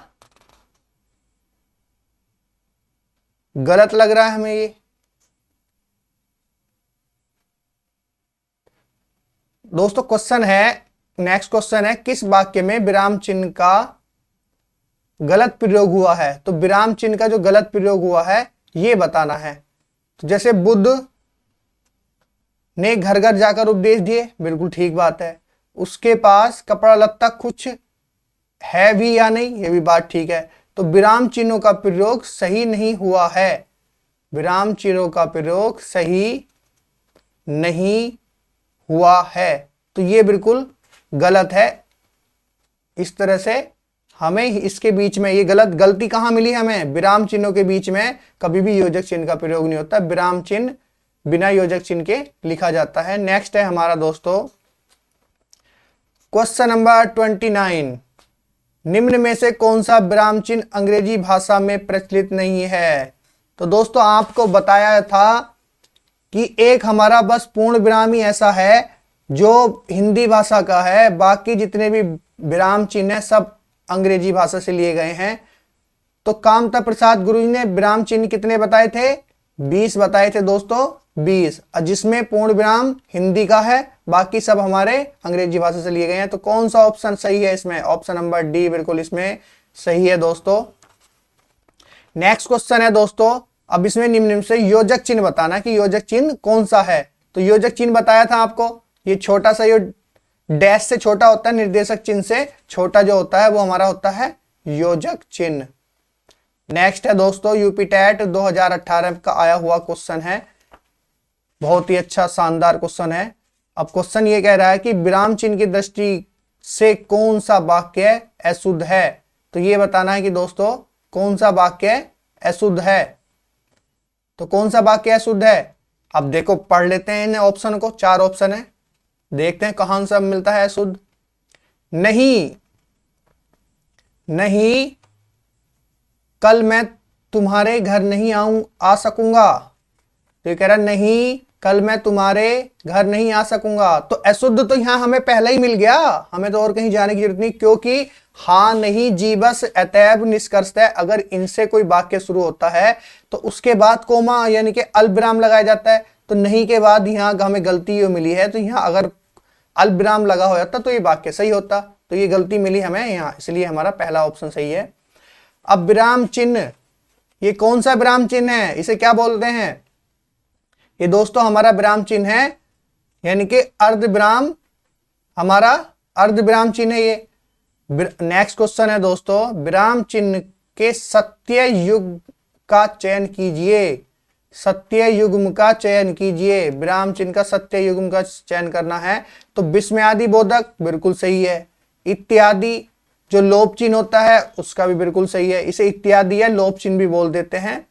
गलत लग रहा है हमें ये। दोस्तों क्वेश्चन है, नेक्स्ट क्वेश्चन है, किस वाक्य में विराम चिन्ह का गलत प्रयोग हुआ है, तो विराम चिन्ह का जो गलत प्रयोग हुआ है ये बताना है। तो जैसे बुद्ध ने घर घर जाकर उपदेश दिए, बिल्कुल ठीक बात है। उसके पास कपड़ा लत्ता कुछ है भी या नहीं, ये भी बात ठीक है। तो विराम चिन्हों का प्रयोग सही नहीं हुआ है, विराम चिन्हों का प्रयोग सही नहीं हुआ है, तो ये बिल्कुल गलत है। इस तरह से हमें इसके बीच में ये गलती कहां मिली हमें, विराम चिन्हों के बीच में कभी भी योजक चिन्ह का प्रयोग नहीं होता, विराम चिन्ह बिना योजक चिन्ह के लिखा जाता है। नेक्स्ट है हमारा दोस्तों क्वेश्चन नंबर 29, निम्न में से कौन सा विराम चिन्ह अंग्रेजी भाषा में प्रचलित नहीं है। तो दोस्तों आपको बताया था कि एक हमारा बस पूर्ण विराम ही ऐसा है जो हिंदी भाषा का है, बाकी जितने भी विराम चिन्ह है सब अंग्रेजी भाषा से लिए गए हैं। तो कामता प्रसाद गुरुजी ने विराम चिन्ह कितने बताए थे, 20 बताए थे दोस्तों, 20, जिसमें पूर्ण विराम हिंदी का है, बाकी सब हमारे अंग्रेजी भाषा से लिए गए हैं। तो कौन सा ऑप्शन सही है इसमें, ऑप्शन नंबर डी बिल्कुल इसमें सही है दोस्तों। नेक्स्ट क्वेश्चन है दोस्तों, अब इसमें निम्न से योजक चिन्ह बताना कि योजक चिन्ह कौन सा है। तो योजक चिन्ह बताया था आपको, ये छोटा सा, ये डैश से छोटा होता है, निर्देशक चिन्ह से छोटा जो होता है वो हमारा होता है योजक चिन्ह। नेक्स्ट है दोस्तों यूपी टेट 2018 का आया हुआ क्वेश्चन है, बहुत ही अच्छा शानदार क्वेश्चन है। अब क्वेश्चन ये कह रहा है कि विराम चिन्ह की दृष्टि से कौन सा वाक्य अशुद्ध है। तो ये बताना है कि दोस्तों कौन सा वाक्य अशुद्ध है। तो कौन सा वाक्य अशुद्ध है, अब देखो पढ़ लेते हैं इन ऑप्शन को, 4 ऑप्शन है, देखते हैं कहां से मिलता है अशुद्ध। नहीं, नहीं कल मैं तुम्हारे घर नहीं आ सकूंगा। तो ये कह रहा नहीं कल मैं तुम्हारे घर नहीं आ सकूंगा। तो अशुद्ध तो यहां हमें पहले ही मिल गया, हमें तो और कहीं जाने की जरूरत नहीं, क्योंकि हाँ नहीं जी बस अतैव निष्कर्षतः अगर इनसे कोई वाक्य शुरू होता है तो उसके बाद कोमा यानी कि अल्पविराम लगाया जाता है। तो नहीं के बाद यहाँ हमें गलती मिली है, तो यहाँ अगर अल्पविराम लगा हो जाता तो ये वाक्य सही होता, तो ये गलती मिली हमें यहाँ, इसलिए हमारा पहला ऑप्शन सही है। अब विराम चिन्ह, ये कौन सा विराम चिन्ह है, इसे क्या बोलते हैं। ये दोस्तों हमारा विराम चिन्ह है, यानी कि अर्धविराम, हमारा अर्धविराम चिन्ह है ये। नेक्स्ट क्वेश्चन है दोस्तों, विराम चिन्ह के सत्य युग का चयन कीजिए, सत्य युग्म का चयन कीजिए। विराम चिन्ह का सत्य युग्म का चयन करना है, तो विस्मयादि बोधक बिल्कुल सही है। इत्यादि जो लोप चिन्ह होता है उसका भी बिल्कुल सही है, इसे इत्यादि या लोप चिन्ह भी बोल देते हैं।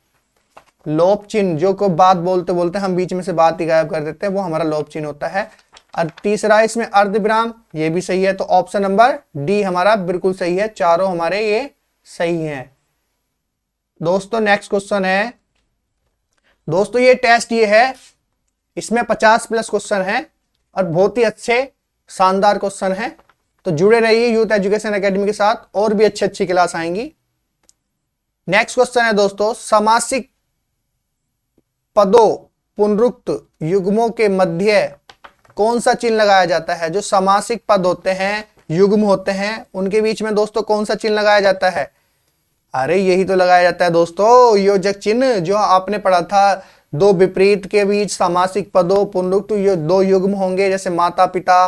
लोप चिन्ह जो को बात बोलते बोलते हम बीच में से बात ही गायब कर देते हैं, वो हमारा लोप चिन्ह होता है। और तीसरा इसमें अर्धविराम, ये भी सही है। तो ऑप्शन नंबर डी हमारा बिल्कुल सही है, चारों हमारे ये सही हैं दोस्तों। नेक्स्ट क्वेश्चन है दोस्तों, ये टेस्ट ये है, इसमें 50+ क्वेश्चन है और बहुत ही अच्छे शानदार क्वेश्चन है, तो जुड़े रहिए यूथ एजुकेशन एकेडमी के साथ, और भी अच्छी क्लास आएंगी। नेक्स्ट क्वेश्चन है दोस्तों, समासिक पदों पुनरुक्त युग्मों के मध्य कौन सा चिन्ह लगाया जाता है। जो समासिक पद होते हैं, युग्म होते हैं, उनके बीच में दोस्तों कौन सा चिन्ह लगाया जाता है। अरे यही तो लगाया जाता है दोस्तों, योजक चिन्ह, जो आपने पढ़ा था, दो विपरीत के बीच समासिक पदों पुनरुक्त दो युग्म होंगे, जैसे माता पिता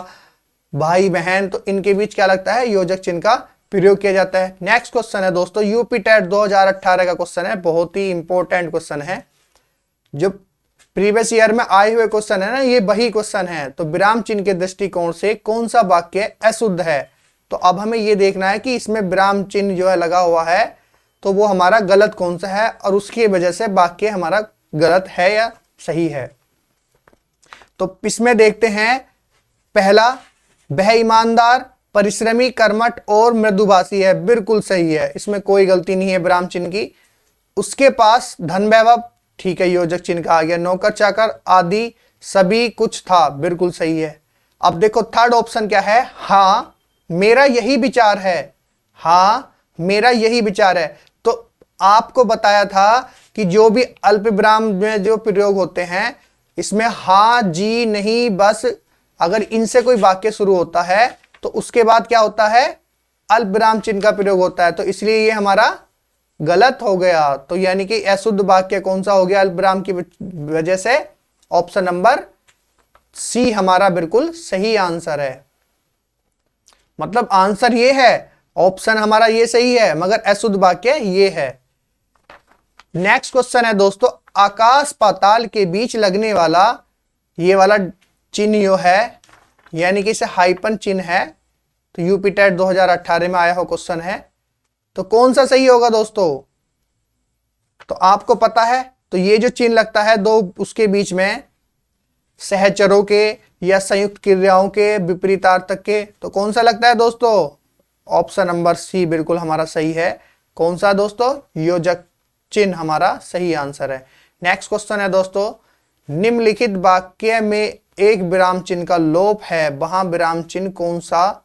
भाई बहन, तो इनके बीच क्या लगता है, योजक चिन्ह का प्रयोग किया जाता है। नेक्स्ट क्वेश्चन है दोस्तों, यूपी टेट 2018 का क्वेश्चन है, बहुत ही इंपॉर्टेंट क्वेश्चन है, जो प्रीवियस ईयर में आए हुए क्वेश्चन है ना, ये वही क्वेश्चन है। तो विराम चिन्ह के दृष्टिकोण से कौन सा वाक्य अशुद्ध है। तो अब हमें ये देखना है कि इसमें विराम चिन्ह जो है लगा हुआ है, तो वो हमारा गलत कौन सा है, और उसकी वजह से वाक्य हमारा गलत है या सही है। तो इसमें देखते हैं, पहला, वह ईमानदार परिश्रमी कर्मठ और मृदुभाषी है, बिल्कुल सही है, इसमें कोई गलती नहीं है विराम चिन्ह की। उसके पास धन वैभव, ठीक है, योजक चिन्ह का आ गया। नौकर चाकर आदि सभी कुछ था, बिल्कुल सही है। अब देखो थर्ड ऑप्शन क्या है, हाँ मेरा यही विचार है, हाँ मेरा यही विचार है। तो आपको बताया था कि जो भी अल्प विराम में जो प्रयोग होते हैं, इसमें हाँ जी नहीं बस, अगर इनसे कोई वाक्य शुरू होता है तो उसके बाद क्या होता है, अल्प विराम चिन्ह का प्रयोग होता है, तो इसलिए ये हमारा गलत हो गया। तो यानी कि अशुद्ध वाक्य कौन सा हो गया अल्प विराम की वजह से? ऑप्शन नंबर सी हमारा बिल्कुल सही आंसर है। मतलब आंसर ये है, ऑप्शन हमारा ये सही है, मगर अशुद्ध वाक्य ये है। नेक्स्ट क्वेश्चन है दोस्तों, आकाश पाताल के बीच लगने वाला ये वाला चिन्ह जो है, यानी कि इसे हाइपन चिन्ह है, तो यूपी टेट 2018 में आया हुआ क्वेश्चन है, तो कौन सा सही होगा दोस्तों? तो आपको पता है, तो ये जो चिन्ह लगता है दो उसके बीच में सहचरों के या संयुक्त क्रियाओं के विपरीतार्थक के, तो कौन सा लगता है दोस्तों? ऑप्शन नंबर सी बिल्कुल हमारा सही है। कौन सा दोस्तों? योजक चिन्ह हमारा सही आंसर है। नेक्स्ट क्वेश्चन है दोस्तों, निम्नलिखित वाक्य में एक विराम चिन्ह का लोप है, वहां विराम चिन्ह कौन सा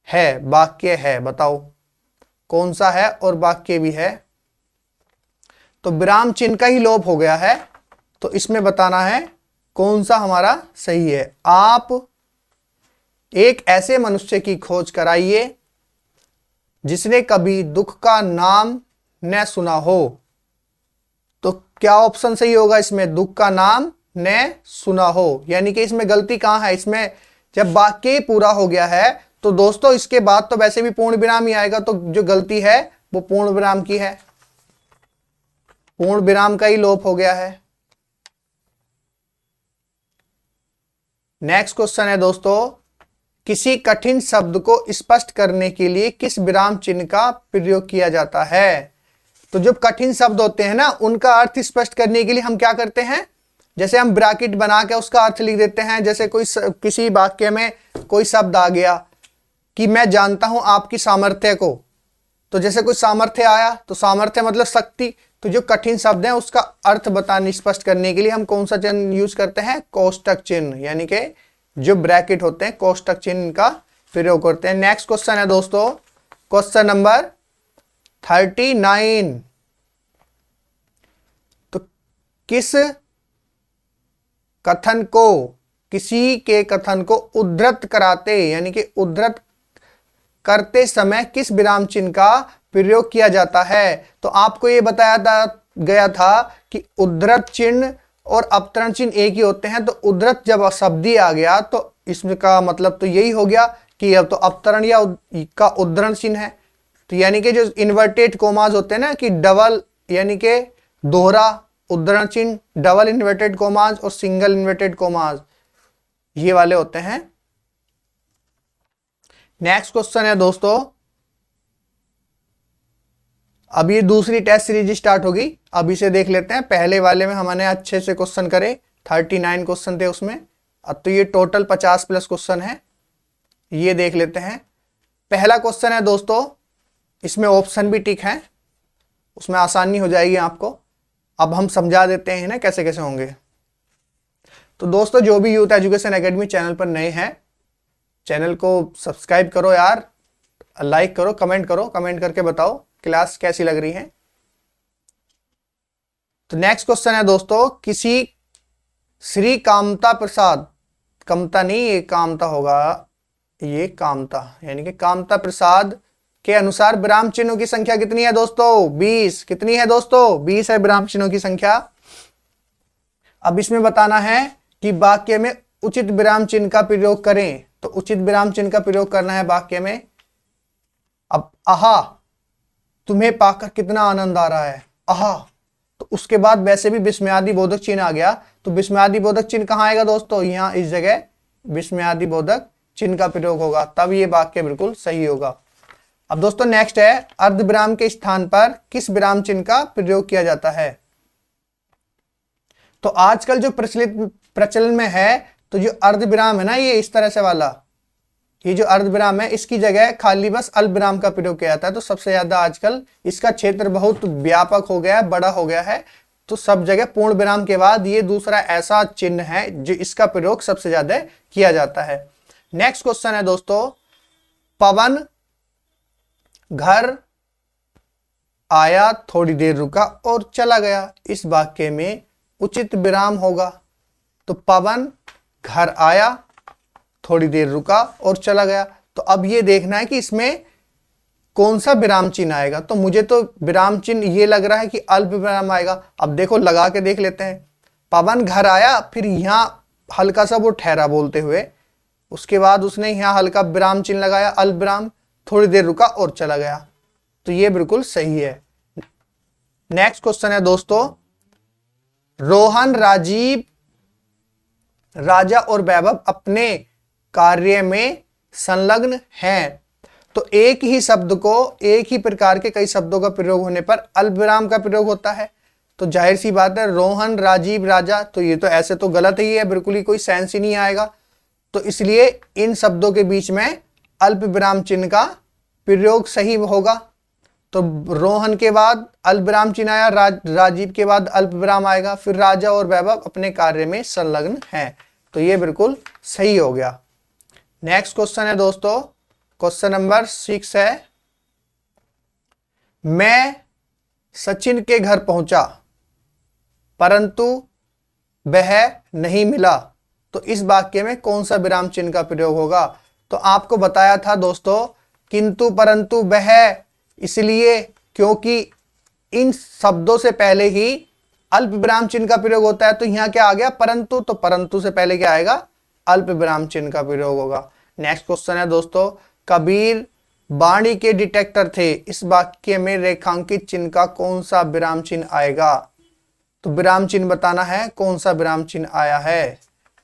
है? वाक्य है, बताओ कौन सा है और वाक्य भी है। तो विराम चिन्ह का ही लोप हो गया है, तो इसमें बताना है कौन सा हमारा सही है। आप एक ऐसे मनुष्य की खोज कराइए जिसने कभी दुख का नाम न सुना हो। तो क्या ऑप्शन सही होगा इसमें? दुख का नाम न सुना हो, यानी कि इसमें गलती कहां है? इसमें जब वाक्य पूरा हो गया है तो दोस्तों इसके बाद तो वैसे भी पूर्ण विराम ही आएगा, तो जो गलती है वो पूर्ण विराम की है, पूर्ण विराम का ही लोप हो गया है। नेक्स्ट क्वेश्चन है दोस्तों, किसी कठिन शब्द को स्पष्ट करने के लिए किस विराम चिन्ह का प्रयोग किया जाता है? तो जो कठिन शब्द होते हैं ना, उनका अर्थ स्पष्ट करने के लिए हम क्या करते हैं? जैसे हम ब्रैकेट बना के उसका अर्थ लिख देते हैं। जैसे किसी वाक्य में कोई शब्द आ गया कि मैं जानता हूं आपकी सामर्थ्य को, तो जैसे कोई सामर्थ्य आया तो सामर्थ्य मतलब शक्ति, तो जो कठिन शब्द है उसका अर्थ बताने स्पष्ट करने के लिए हम कौन सा चिन्ह यूज करते हैं? कोष्टक चिन्ह, यानी कि जो ब्रैकेट होते हैं कोष्टक चिन्ह का प्रयोग करते हैं। नेक्स्ट क्वेश्चन है दोस्तों, क्वेश्चन नंबर 39। तो किस कथन को, किसी के कथन को उद्धृत कराते यानी कि उद्धृत करते समय किस विराम चिन्ह का प्रयोग किया जाता है? तो आपको यह बताया गया था कि उद्धृत चिन्ह और अवतरण चिन्ह एक ही होते हैं, तो उद्धृत जब शब्द ही आ गया तो इसका मतलब तो यही हो गया कि अब तो अवतरण या का उद्धरण चिन्ह है। तो यानी कि जो इन्वर्टेड कोमास होते हैं ना, कि डबल यानी कि दोहरा उद्धरण चिन्ह, डबल इन्वर्टेड कोमास और सिंगल इन्वर्टेड कोमास, ये वाले होते हैं। नेक्स्ट क्वेश्चन है दोस्तों, अब ये दूसरी टेस्ट सीरीज स्टार्ट होगी, अब इसे देख लेते हैं। पहले वाले में हमने अच्छे से क्वेश्चन करे, 39 क्वेश्चन थे उसमें, अब तो ये टोटल 50+ क्वेश्चन है। ये देख लेते हैं। पहला क्वेश्चन है दोस्तों, इसमें ऑप्शन भी टिक है, उसमें आसानी हो जाएगी आपको। अब हम समझा देते हैं ना कैसे कैसे होंगे। तो दोस्तों जो भी यूथ एजुकेशन एकेडमी चैनल पर नए हैं, चैनल को सब्सक्राइब करो यार, लाइक करो, कमेंट करो, कमेंट करके बताओ क्लास कैसी लग रही है। तो नेक्स्ट क्वेश्चन है दोस्तों, किसी श्री कामता प्रसाद, कमता नहीं ये कामता होगा, ये कामता यानी कि कामता प्रसाद के अनुसार विराम चिन्हों की संख्या कितनी है दोस्तों? 20। कितनी है दोस्तों? 20 है विराम चिन्हों की संख्या। अब इसमें बताना है कि वाक्य में उचित विराम चिन्ह का प्रयोग करें, तो उचित विराम चिन्ह का प्रयोग करना है वाक्य में। अब आहा तुम्हें पाकर कितना आनंद आ रहा है, आहा, तो उसके बाद वैसे भी विस्मयादि बोधक चिन्ह आ गया, तो विस्मयादि बोधक चिन्ह कहां आएगा दोस्तों? यहां इस जगह विस्मयादि बोधक चिन्ह का प्रयोग होगा, तब ये वाक्य बिल्कुल सही होगा। अब दोस्तों नेक्स्ट है, अर्धविराम के स्थान पर किस विराम चिन्ह का प्रयोग किया जाता है? तो आजकल जो प्रचलन में है, तो जो अर्धविराम है ना, ये इस तरह से वाला, ये जो अर्धविराम है इसकी जगह खाली बस अल्पविराम का प्रयोग किया जाता है। तो सबसे ज्यादा आजकल इसका क्षेत्र बहुत व्यापक हो गया है, बड़ा हो गया है, तो सब जगह पूर्ण विराम के बाद ये दूसरा ऐसा चिन्ह है जो इसका प्रयोग सबसे ज्यादा किया जाता है। नेक्स्ट क्वेश्चन है दोस्तों, पवन घर आया, थोड़ी देर रुका और चला गया, इस वाक्य में उचित विराम होगा। तो पवन घर आया, थोड़ी देर रुका और चला गया। तो अब ये देखना है कि इसमें कौन सा विराम चिन्ह आएगा? तो मुझे तो विराम चिन्ह ये लग रहा है कि अल्प विराम आएगा। अब देखो लगा के देख लेते हैं। पवन घर आया, फिर यहाँ हल्का सा वो ठहरा बोलते हुए, उसके बाद उसने यहाँ हल्का विराम चिन्ह लगाया अल्प विराम, थोड़ी देर रुका और चला गया। तो ये बिल्कुल सही है। नेक्स्ट क्वेश्चन है दोस्तों, रोहन, राजीव, राजा और वैभव अपने कार्य में संलग्न हैं। तो एक ही शब्द को एक ही प्रकार के कई शब्दों का प्रयोग होने पर अल्पविराम का प्रयोग होता है। तो जाहिर सी बात है रोहन, राजीव, राजा, तो ये तो ऐसे तो गलत ही है, बिल्कुल ही कोई सेंस ही नहीं आएगा। तो इसलिए इन शब्दों के बीच में अल्प विराम चिन्ह का प्रयोग सही होगा। तो रोहन के बाद अल्प विराम चिन्ह आया, राजीव के बाद अल्प विराम आएगा, फिर राजा और वैभव अपने कार्य में संलग्न हैं। तो ये बिल्कुल सही हो गया। नेक्स्ट क्वेश्चन है दोस्तों, क्वेश्चन नंबर 6 है, मैं सचिन के घर पहुंचा परंतु वह नहीं मिला। तो इस वाक्य में कौन सा विराम चिन्ह का प्रयोग होगा? तो आपको बताया था दोस्तों, किंतु परंतु वह, इसलिए क्योंकि इन शब्दों से पहले ही अल्प विराम चिन्ह का प्रयोग होता है। तो यहां क्या आ गया? परंतु। तो परंतु से पहले क्या आएगा? अल्प विराम चिन्ह का प्रयोग होगा। नेक्स्ट क्वेश्चन है दोस्तों, कबीर वाणी के डिटेक्टर थे, इस वाक्य में रेखांकित चिन्ह का कौन सा विराम चिन्ह आएगा? तो विराम चिन्ह बताना है, कौन सा विराम चिन्ह आया है।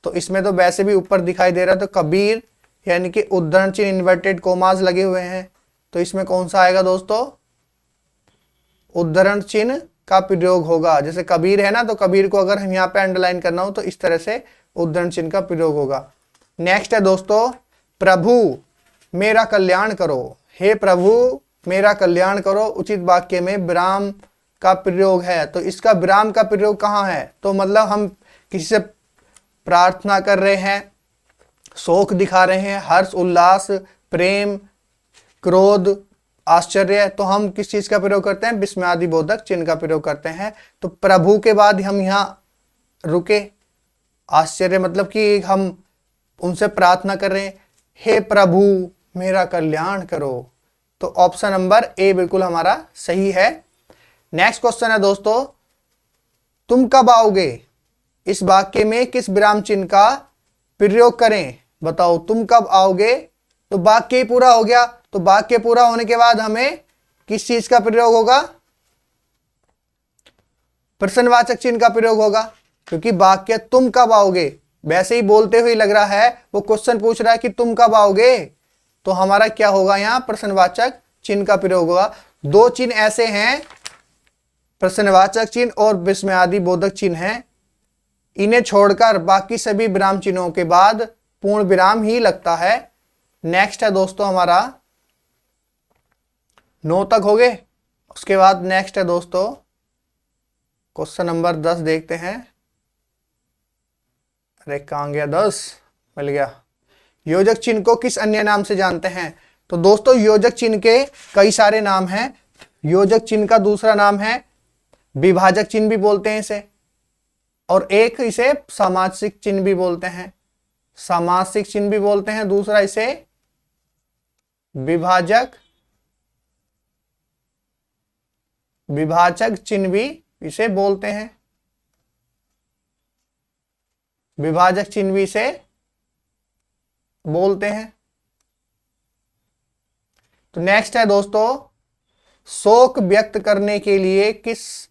तो इसमें तो वैसे भी ऊपर दिखाई दे रहा है, तो कबीर यानी कि उद्धरण चिन्ह इन्वर्टेड कोमास लगे हुए हैं। तो इसमें कौन सा आएगा दोस्तों? उद्धरण चिन्ह का प्रयोग होगा। जैसे कबीर है ना, तो कबीर को अगर हम यहाँ पे अंडरलाइन करना हो तो इस तरह से उद्धरण चिन्ह का प्रयोग होगा। नेक्स्ट है दोस्तों, प्रभु मेरा कल्याण करो, हे प्रभु मेरा कल्याण करो, उचित वाक्य में विराम का प्रयोग है। तो इसका विराम का प्रयोग कहाँ है? तो मतलब हम किसी से प्रार्थना कर रहे हैं, शोक दिखा रहे हैं, हर्ष, उल्लास, प्रेम, क्रोध, आश्चर्य, तो हम किस चीज का प्रयोग करते हैं? विस्मयादि बोधक चिन्ह का प्रयोग करते हैं। तो प्रभु के बाद हम यहाँ रुके, आश्चर्य मतलब कि हम उनसे प्रार्थना कर रहे हैं, हे प्रभु मेरा कल्याण करो। तो ऑप्शन नंबर ए बिल्कुल हमारा सही है। नेक्स्ट क्वेश्चन है दोस्तों, तुम कब आओगे, इस वाक्य में किस विराम चिन्ह का प्रयोग करें? बताओ, तुम कब आओगे? तो वाक्य ही पूरा हो गया। तो वाक्य पूरा होने के बाद हमें किस चीज का प्रयोग होगा? प्रश्नवाचक चिन्ह का प्रयोग होगा, क्योंकि वाक्य तुम कब आओगे वैसे ही बोलते हुए लग रहा है, वो क्वेश्चन पूछ रहा है कि तुम कब आओगे। तो हमारा क्या होगा? यहाँ प्रश्नवाचक चिन्ह का प्रयोग होगा। दो चिन्ह ऐसे हैं, प्रश्नवाचक चिन्ह और विस्मयादि बोधक चिन्ह हैं, इन्हें छोड़कर बाकी सभी विराम चिन्हों के बाद पूर्ण विराम ही लगता है। नेक्स्ट है दोस्तों हमारा 9 तक हो गए। उसके बाद नेक्स्ट है दोस्तों क्वेश्चन नंबर 10 देखते हैं। अरे कहाँ गया? 10 मिल गया। योजक चिन्ह को किस अन्य नाम से जानते हैं? तो दोस्तों योजक चिन्ह के कई सारे नाम हैं। योजक चिन्ह का दूसरा नाम है विभाजक चिन्ह भी बोलते हैं इसे, और एक इसे सामासिक चिन्ह भी बोलते हैं। सामासिक चिन्ह भी बोलते हैं, दूसरा इसे विभाजक चिन्ह भी इसे बोलते हैं। विभाजक चिन्ह भी इसे बोलते हैं। तो नेक्स्ट है दोस्तों, शोक व्यक्त करने के लिए किस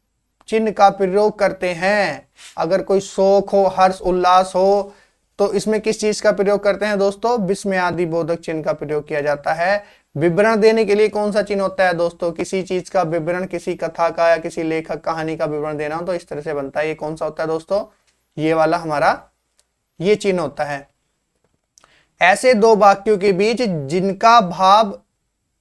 चिन्ह का प्रयोग करते हैं? अगर कोई शोक हो, हर्ष, उल्लास हो, तो इसमें किस चीज का प्रयोग करते हैं दोस्तों? विस्मयादि बोधक चिन्ह का प्रयोग किया जाता है। विवरण देने के लिए कौन सा चिन्ह होता है दोस्तों? किसी चीज का विवरण, किसी कथा का या किसी लेखक कहानी का विवरण देना हो तो इस तरह से बनता है। ये कौन सा होता है दोस्तों? ये वाला हमारा ये चिन्ह होता है। ऐसे दो वाक्यों के बीच जिनका भाव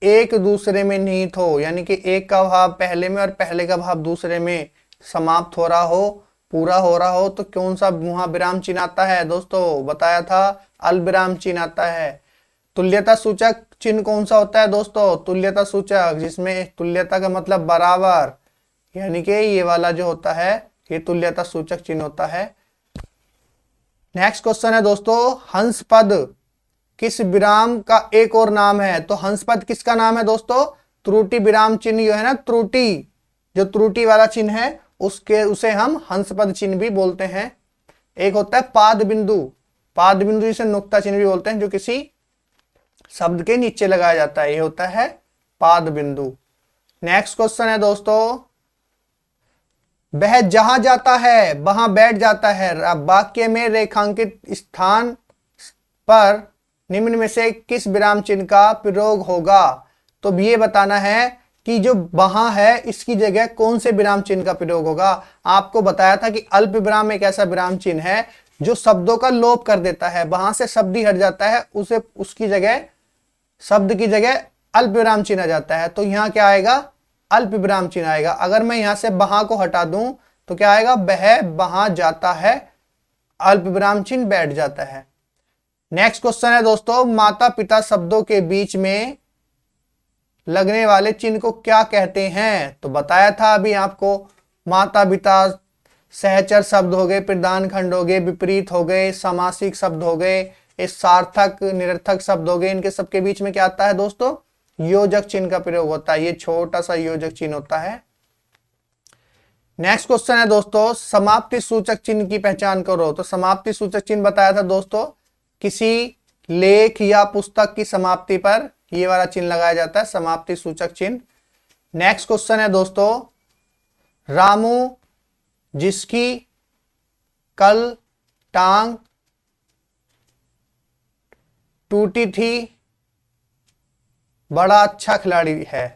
एक दूसरे में निहित हो, यानी कि एक का भाव पहले में और पहले का भाव दूसरे में समाप्त हो रहा हो, पूरा हो रहा हो, तो कौन सा वहां विराम चिन्ह आता है दोस्तों? बताया था अल्पविराम चिन्ह आता है। तुल्यता सूचक चिन्ह कौन सा होता है दोस्तों? तुल्यता सूचक, जिसमें तुल्यता का मतलब बराबर, यानी कि ये वाला जो होता है ये तुल्यता सूचक चिन्ह होता है। नेक्स्ट क्वेश्चन है दोस्तों, हंस पद किस विराम का एक और नाम है? तो हंस पद किसका नाम है दोस्तों? त्रुटि विराम चिन्ह जो है ना, त्रुटि, जो त्रुटि वाला चिन्ह है उसे हम हंसपद चिन्ह भी बोलते हैं। एक होता है पाद बिंदु, पाद बिंदु जिसे नुक्ता चिन्ह भी बोलते हैं, जो किसी शब्द के नीचे लगाया जाता है, ये होता है पाद बिंदु। नेक्स्ट क्वेश्चन है दोस्तों, वह जहां जाता है वहां बैठ जाता है, वाक्य में रेखांकित स्थान पर निम्न में से किस विराम चिन्ह का प्रयोग होगा। तो ये बताना है कि जो वहां है इसकी जगह कौन से विराम चिन्ह का प्रयोग होगा। आपको बताया था कि अल्प विराम एक ऐसा विराम चिन्ह है जो शब्दों का लोप कर देता है, वहां से शब्द ही हट जाता है, उसे उसकी जगह शब्द की जगह अल्प विराम चिन्ह आ जाता है। तो यहाँ क्या आएगा, अल्प विराम चिन्ह आएगा। अगर मैं यहां से वहां को हटा दूं तो क्या आएगा, वह वहां जाता है, अल्प विराम चिन्ह बैठ जाता है। नेक्स्ट क्वेश्चन है दोस्तों, माता पिता शब्दों के बीच में लगने वाले चिन्ह को क्या कहते हैं। तो बताया था अभी आपको, माता पिता सहचर शब्द हो गए, प्रधान खंड हो गए, विपरीत हो गए, समासिक शब्द हो गए, इस सार्थक निरर्थक शब्द हो गए, इनके सबके बीच में क्या आता है दोस्तों, योजक चिन्ह का प्रयोग होता है। ये छोटा सा योजक चिन्ह होता है। नेक्स्ट क्वेश्चन है दोस्तों, समाप्ति सूचक चिन्ह की पहचान करो। तो समाप्ति सूचक चिन्ह बताया था दोस्तों, किसी लेख या पुस्तक की समाप्ति पर ये वाला चिन्ह लगाया जाता है, समाप्ति सूचक चिन्ह। नेक्स्ट क्वेश्चन है दोस्तों, रामू जिसकी कल टांग टूटी थी बड़ा अच्छा खिलाड़ी है।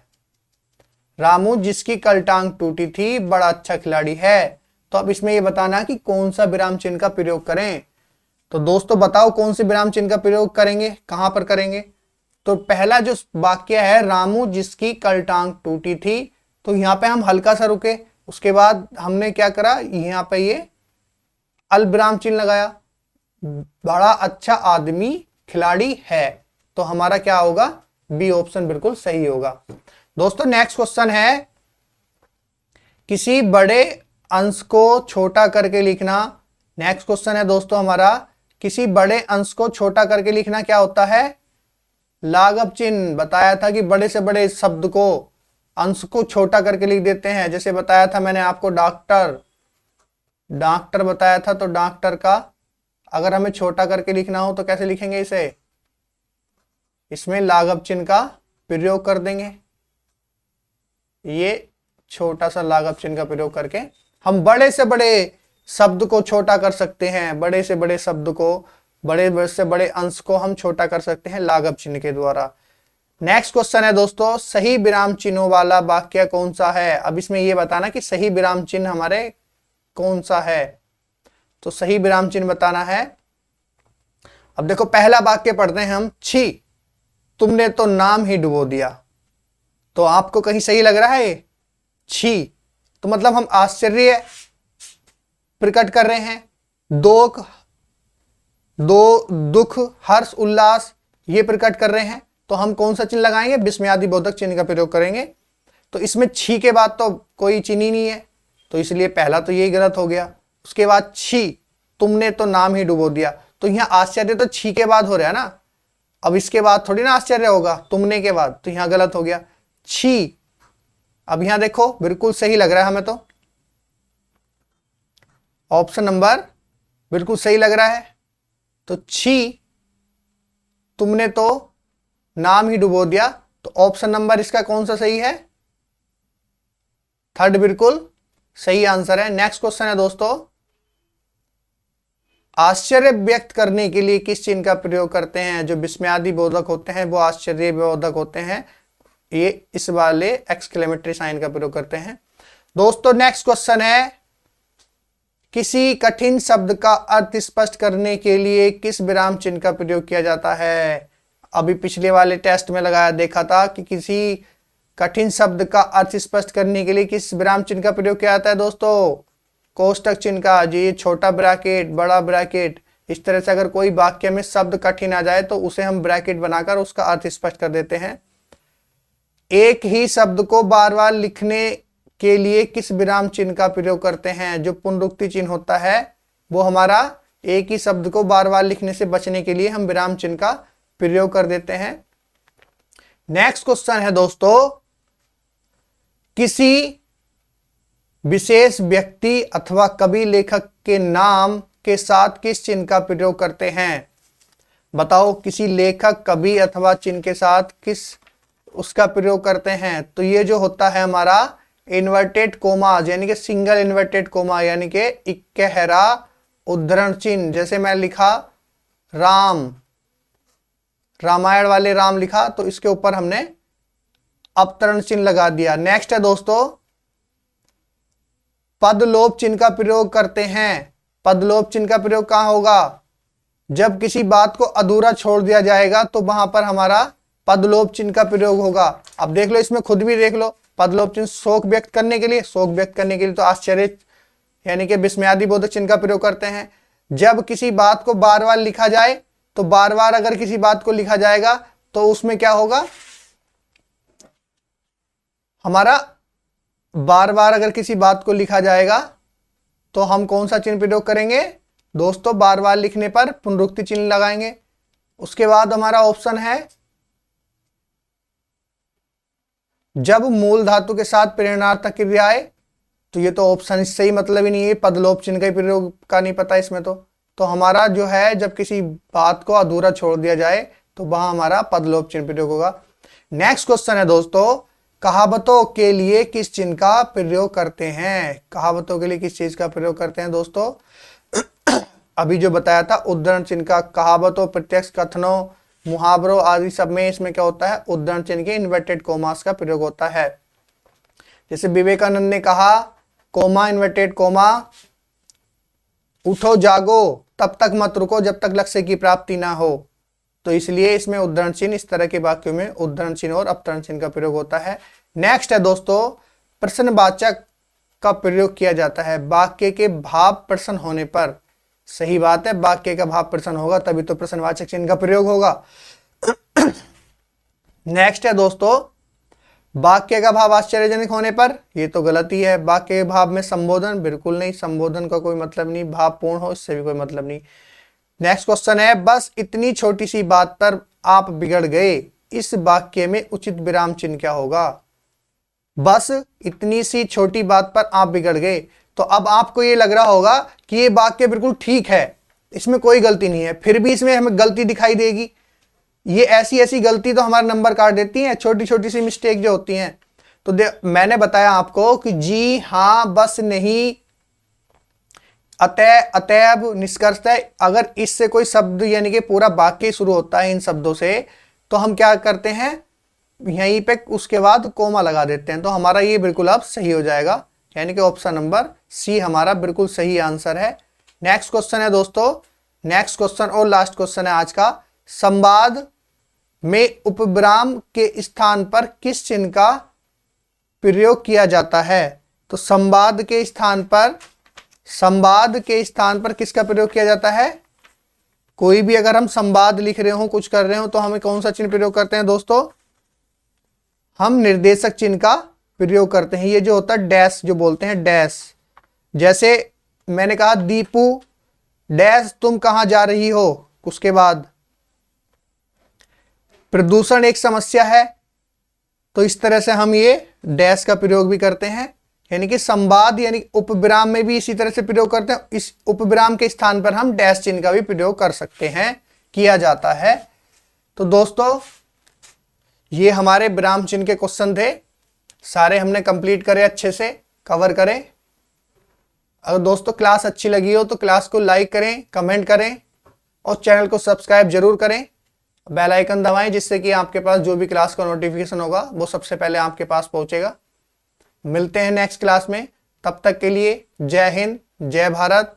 रामू जिसकी कल टांग टूटी थी बड़ा अच्छा खिलाड़ी है। तो अब इसमें ये बताना कि कौन सा विराम चिन्ह का प्रयोग करें। तो दोस्तों बताओ कौन से विराम चिन्ह का प्रयोग करेंगे, कहां पर करेंगे। तो पहला जो वाक्य है, रामू जिसकी कल टांग टूटी थी, तो यहां पे हम हल्का सा रुके, उसके बाद हमने क्या करा, यहां पे ये अल्प विराम चिन्ह लगाया, बड़ा अच्छा आदमी खिलाड़ी है। तो हमारा क्या होगा, बी ऑप्शन बिल्कुल सही होगा। दोस्तों नेक्स्ट क्वेश्चन है, किसी बड़े अंश को छोटा करके लिखना। नेक्स्ट क्वेश्चन है दोस्तों हमारा, किसी बड़े अंश को छोटा करके लिखना क्या होता है, लाघव चिन्ह। बताया था कि बड़े से बड़े शब्द को, अंश को छोटा करके लिख देते हैं। जैसे बताया था मैंने आपको डॉक्टर, डॉक्टर बताया था, तो डॉक्टर का अगर हमें छोटा करके लिखना हो तो कैसे लिखेंगे इसे, इसमें लाघव चिन्ह का प्रयोग कर देंगे। ये छोटा सा लाघव चिन्ह का प्रयोग करके हम बड़े से बड़े शब्द को छोटा कर सकते हैं, बड़े से बड़े शब्द को, बड़े से बड़े अंश को हम छोटा कर सकते हैं लाघव चिन्ह के द्वारा। नेक्स्ट क्वेश्चन है दोस्तों, सही विराम चिन्हों वाला वाक्य कौन सा है। अब इसमें यह बताना कि सही विराम चिन्ह हमारे कौन सा है। तो सही विराम चिन्ह बताना है। अब देखो पहला वाक्य पढ़ते हैं हम, छी तुमने तो नाम ही डुबो दिया। तो आपको कहीं सही लग रहा है छी, तो मतलब हम आश्चर्य प्रकट कर रहे हैं, दुख हर्ष उल्लास ये प्रकट कर रहे हैं। तो हम कौन सा चिन्ह लगाएंगे, विस्मयादि बोधक चिन्ह का प्रयोग करेंगे। तो इसमें छी के बाद तो कोई चिन्ह ही नहीं है, तो इसलिए पहला तो यही गलत हो गया। उसके बाद छी तुमने तो नाम ही डुबो दिया, तो यहां आश्चर्य तो छी के बाद हो रहा है ना, अब इसके बाद थोड़ी ना आश्चर्य होगा, तुमने के बाद, तो यहां गलत हो गया छी। अब यहां देखो बिल्कुल सही लग रहा है हमें, तो ऑप्शन नंबर बिल्कुल सही लग रहा है। तो छी तुमने तो नाम ही डुबो दिया, तो ऑप्शन नंबर इसका कौन सा सही है, थर्ड बिल्कुल सही आंसर है। नेक्स्ट क्वेश्चन है दोस्तों, आश्चर्य व्यक्त करने के लिए किस चिन्ह का प्रयोग करते हैं। जो विस्मयादि बोधक होते हैं वो आश्चर्य बोधक होते हैं, ये इस वाले एक्सक्लेमेटरी साइन का प्रयोग करते हैं। दोस्तों नेक्स्ट क्वेश्चन है, किसी कठिन शब्द का अर्थ स्पष्ट करने के लिए किस विराम चिन्ह का प्रयोग किया जाता है। अभी पिछले वाले टेस्ट में लगाया देखा था कि किसी कठिन शब्द का अर्थ स्पष्ट करने के लिए किस विराम चिन्ह का प्रयोग किया जाता है दोस्तों, कोष्टक चिन्ह का। जी छोटा ब्रैकेट, बड़ा ब्रैकेट, इस तरह से अगर कोई वाक्य में शब्द कठिन आ जाए तो उसे हम ब्रैकेट बनाकर उसका अर्थ स्पष्ट कर देते हैं। एक ही शब्द को बार बार लिखने के लिए किस विराम चिन्ह का प्रयोग करते हैं। जो पुनरुक्ति चिन्ह होता है वो हमारा एक ही शब्द को बार बार लिखने से बचने के लिए हम विराम चिन्ह का प्रयोग कर देते हैं। नेक्स्ट क्वेश्चन है दोस्तों, किसी विशेष व्यक्ति अथवा कवि लेखक के नाम के साथ किस चिन्ह का प्रयोग करते हैं? बताओ, किसी लेखक कवि अथवा चिन्ह के साथ किस उसका प्रयोग करते हैं? तो ये जो होता है हमारा इन्वर्टेड कोमा, यानी कि सिंगल इन्वर्टेड कोमा, यानी कि इक्केहरा उद्धरण चिन्ह। जैसे मैं लिखा राम, रामायण वाले राम लिखा, तो इसके ऊपर हमने अपतरण चिन्ह लगा दिया। नेक्स्ट है दोस्तों, पदलोप चिन्ह का प्रयोग करते हैं। पदलोप चिन्ह का प्रयोग कहां होगा? जब किसी बात को अधूरा छोड़ दिया जाएगा तो वहां पर हमारा पदलोप चिन्ह का प्रयोग होगा। अब देख लो, इसमें खुद भी देख लो, पदलोप चिन्ह शोक व्यक्त करने के लिए, शोक व्यक्त करने के लिए तो आश्चर्य यानी कि विस्मयादि बोधक चिन्ह का प्रयोग करते हैं। जब किसी बात को बार बार लिखा जाए, तो बार बार अगर किसी बात को लिखा जाएगा तो उसमें क्या होगा? हमारा बार बार अगर किसी बात को लिखा जाएगा तो हम कौन सा चिन्ह प्रयोग करेंगे दोस्तों? बार बार लिखने पर पुनरुक्ति चिन्ह लगाएंगे। उसके बाद हमारा ऑप्शन है, जब मूल धातु के साथ प्रेरणार्थक क्रिया आए, तो ये तो ऑप्शन इससे ही मतलब ही नहीं है, पदलोप चिन्ह का प्रयोग का नहीं पता इसमें। तो हमारा जो है, जब किसी बात को अधूरा छोड़ दिया जाए तो वहां हमारा पदलोप चिन्ह प्रयोग होगा। नेक्स्ट क्वेश्चन है दोस्तों, कहावतों के लिए किस चिन्ह का प्रयोग करते हैं? कहावतों के लिए किस चीज का प्रयोग करते हैं दोस्तों? अभी जो बताया था उद्धरण चिन्ह का, कहावतों, प्रत्यक्ष कथनों, मुहावरों आदि सब में इसमें क्या होता है? उद्धरण चिन्ह के इन्वर्टेड कोमास का प्रयोग होता है। जैसे विवेकानंद ने कहा, कोमा इन्वर्टेड कोमा, उठो जागो तब तक मत रुको जब तक लक्ष्य की प्राप्ति ना हो। तो इसलिए इसमें उद्धरण चिन्ह, इस तरह के वाक्यों में उद्धरण चिन्ह और अपतरण चिन्ह का प्रयोग होता है। नेक्स्ट है दोस्तों, प्रश्नवाचक का प्रयोग किया जाता है वाक्य के भाव प्रश्न होने पर। सही बात है, वाक्य का भाव प्रश्न होगा तभी तो प्रश्नवाचक चिन्ह का प्रयोग होगा। नेक्स्ट है दोस्तों, वाक्य का भाव आश्चर्यजनक होने पर। ये तो गलती है, वाक्य के भाव में संबोधन बिल्कुल नहीं, संबोधन का कोई मतलब नहीं, भाव पूर्ण हो इससे भी कोई मतलब नहीं। नेक्स्ट क्वेश्चन है, बस इतनी छोटी सी बात पर आप बिगड़ गए, इस वाक्य में उचित विराम चिन्ह क्या होगा? बस इतनी सी छोटी बात पर आप बिगड़ गए, तो अब आपको ये लग रहा होगा कि ये वाक्य बिल्कुल ठीक है, इसमें कोई गलती नहीं है, फिर भी इसमें हमें गलती दिखाई देगी। ये ऐसी गलती तो हमारा नंबर काट देती है, छोटी छोटी सी मिस्टेक जो होती हैं। तो मैंने बताया आपको कि जी हाँ, बस नहीं, अतः, अतएव, निष्कर्षतः, अगर इससे कोई शब्द यानी कि पूरा वाक्य शुरू होता है इन शब्दों से, तो हम क्या करते हैं, यहीं पे उसके बाद कोमा लगा देते हैं। तो हमारा ये बिल्कुल अब सही हो जाएगा, यानी कि ऑप्शन नंबर सी हमारा बिल्कुल सही आंसर है। नेक्स्ट क्वेश्चन है दोस्तों, नेक्स्ट क्वेश्चन और लास्ट क्वेश्चन है आज का, संवाद में उपविराम के स्थान पर किस चिन्ह का प्रयोग किया जाता है? तो संवाद के स्थान पर किसका प्रयोग किया जाता है? कोई भी अगर हम संवाद लिख रहे हो, कुछ कर रहे हो, तो हमें कौन सा चिन्ह प्रयोग करते हैं दोस्तों? हम निर्देशक चिन्ह का प्रयोग करते हैं। ये जो होता है डैश, जो बोलते हैं डैश। जैसे मैंने कहा, दीपू डैश तुम कहां जा रही हो, उसके बाद प्रदूषण एक समस्या है, तो इस तरह से हम ये डैश का प्रयोग भी करते हैं। यानी कि संवाद यानी उपविराम में भी इसी तरह से प्रयोग करते हैं। इस उपविराम के स्थान पर हम डैश चिन्ह का भी प्रयोग कर सकते हैं, किया जाता है। तो दोस्तों, ये हमारे विराम चिन्ह के क्वेश्चन थे, सारे हमने कंप्लीट करे, अच्छे से कवर करें। अगर दोस्तों क्लास अच्छी लगी हो तो क्लास को लाइक करें, कमेंट करें और चैनल को सब्सक्राइब जरूर करें, बेल आइकन दबाएं, जिससे कि आपके पास जो भी क्लास का नोटिफिकेशन होगा वो सबसे पहले आपके पास पहुंचेगा। मिलते हैं नेक्स्ट क्लास में, तब तक के लिए जय हिंद, जय भारत।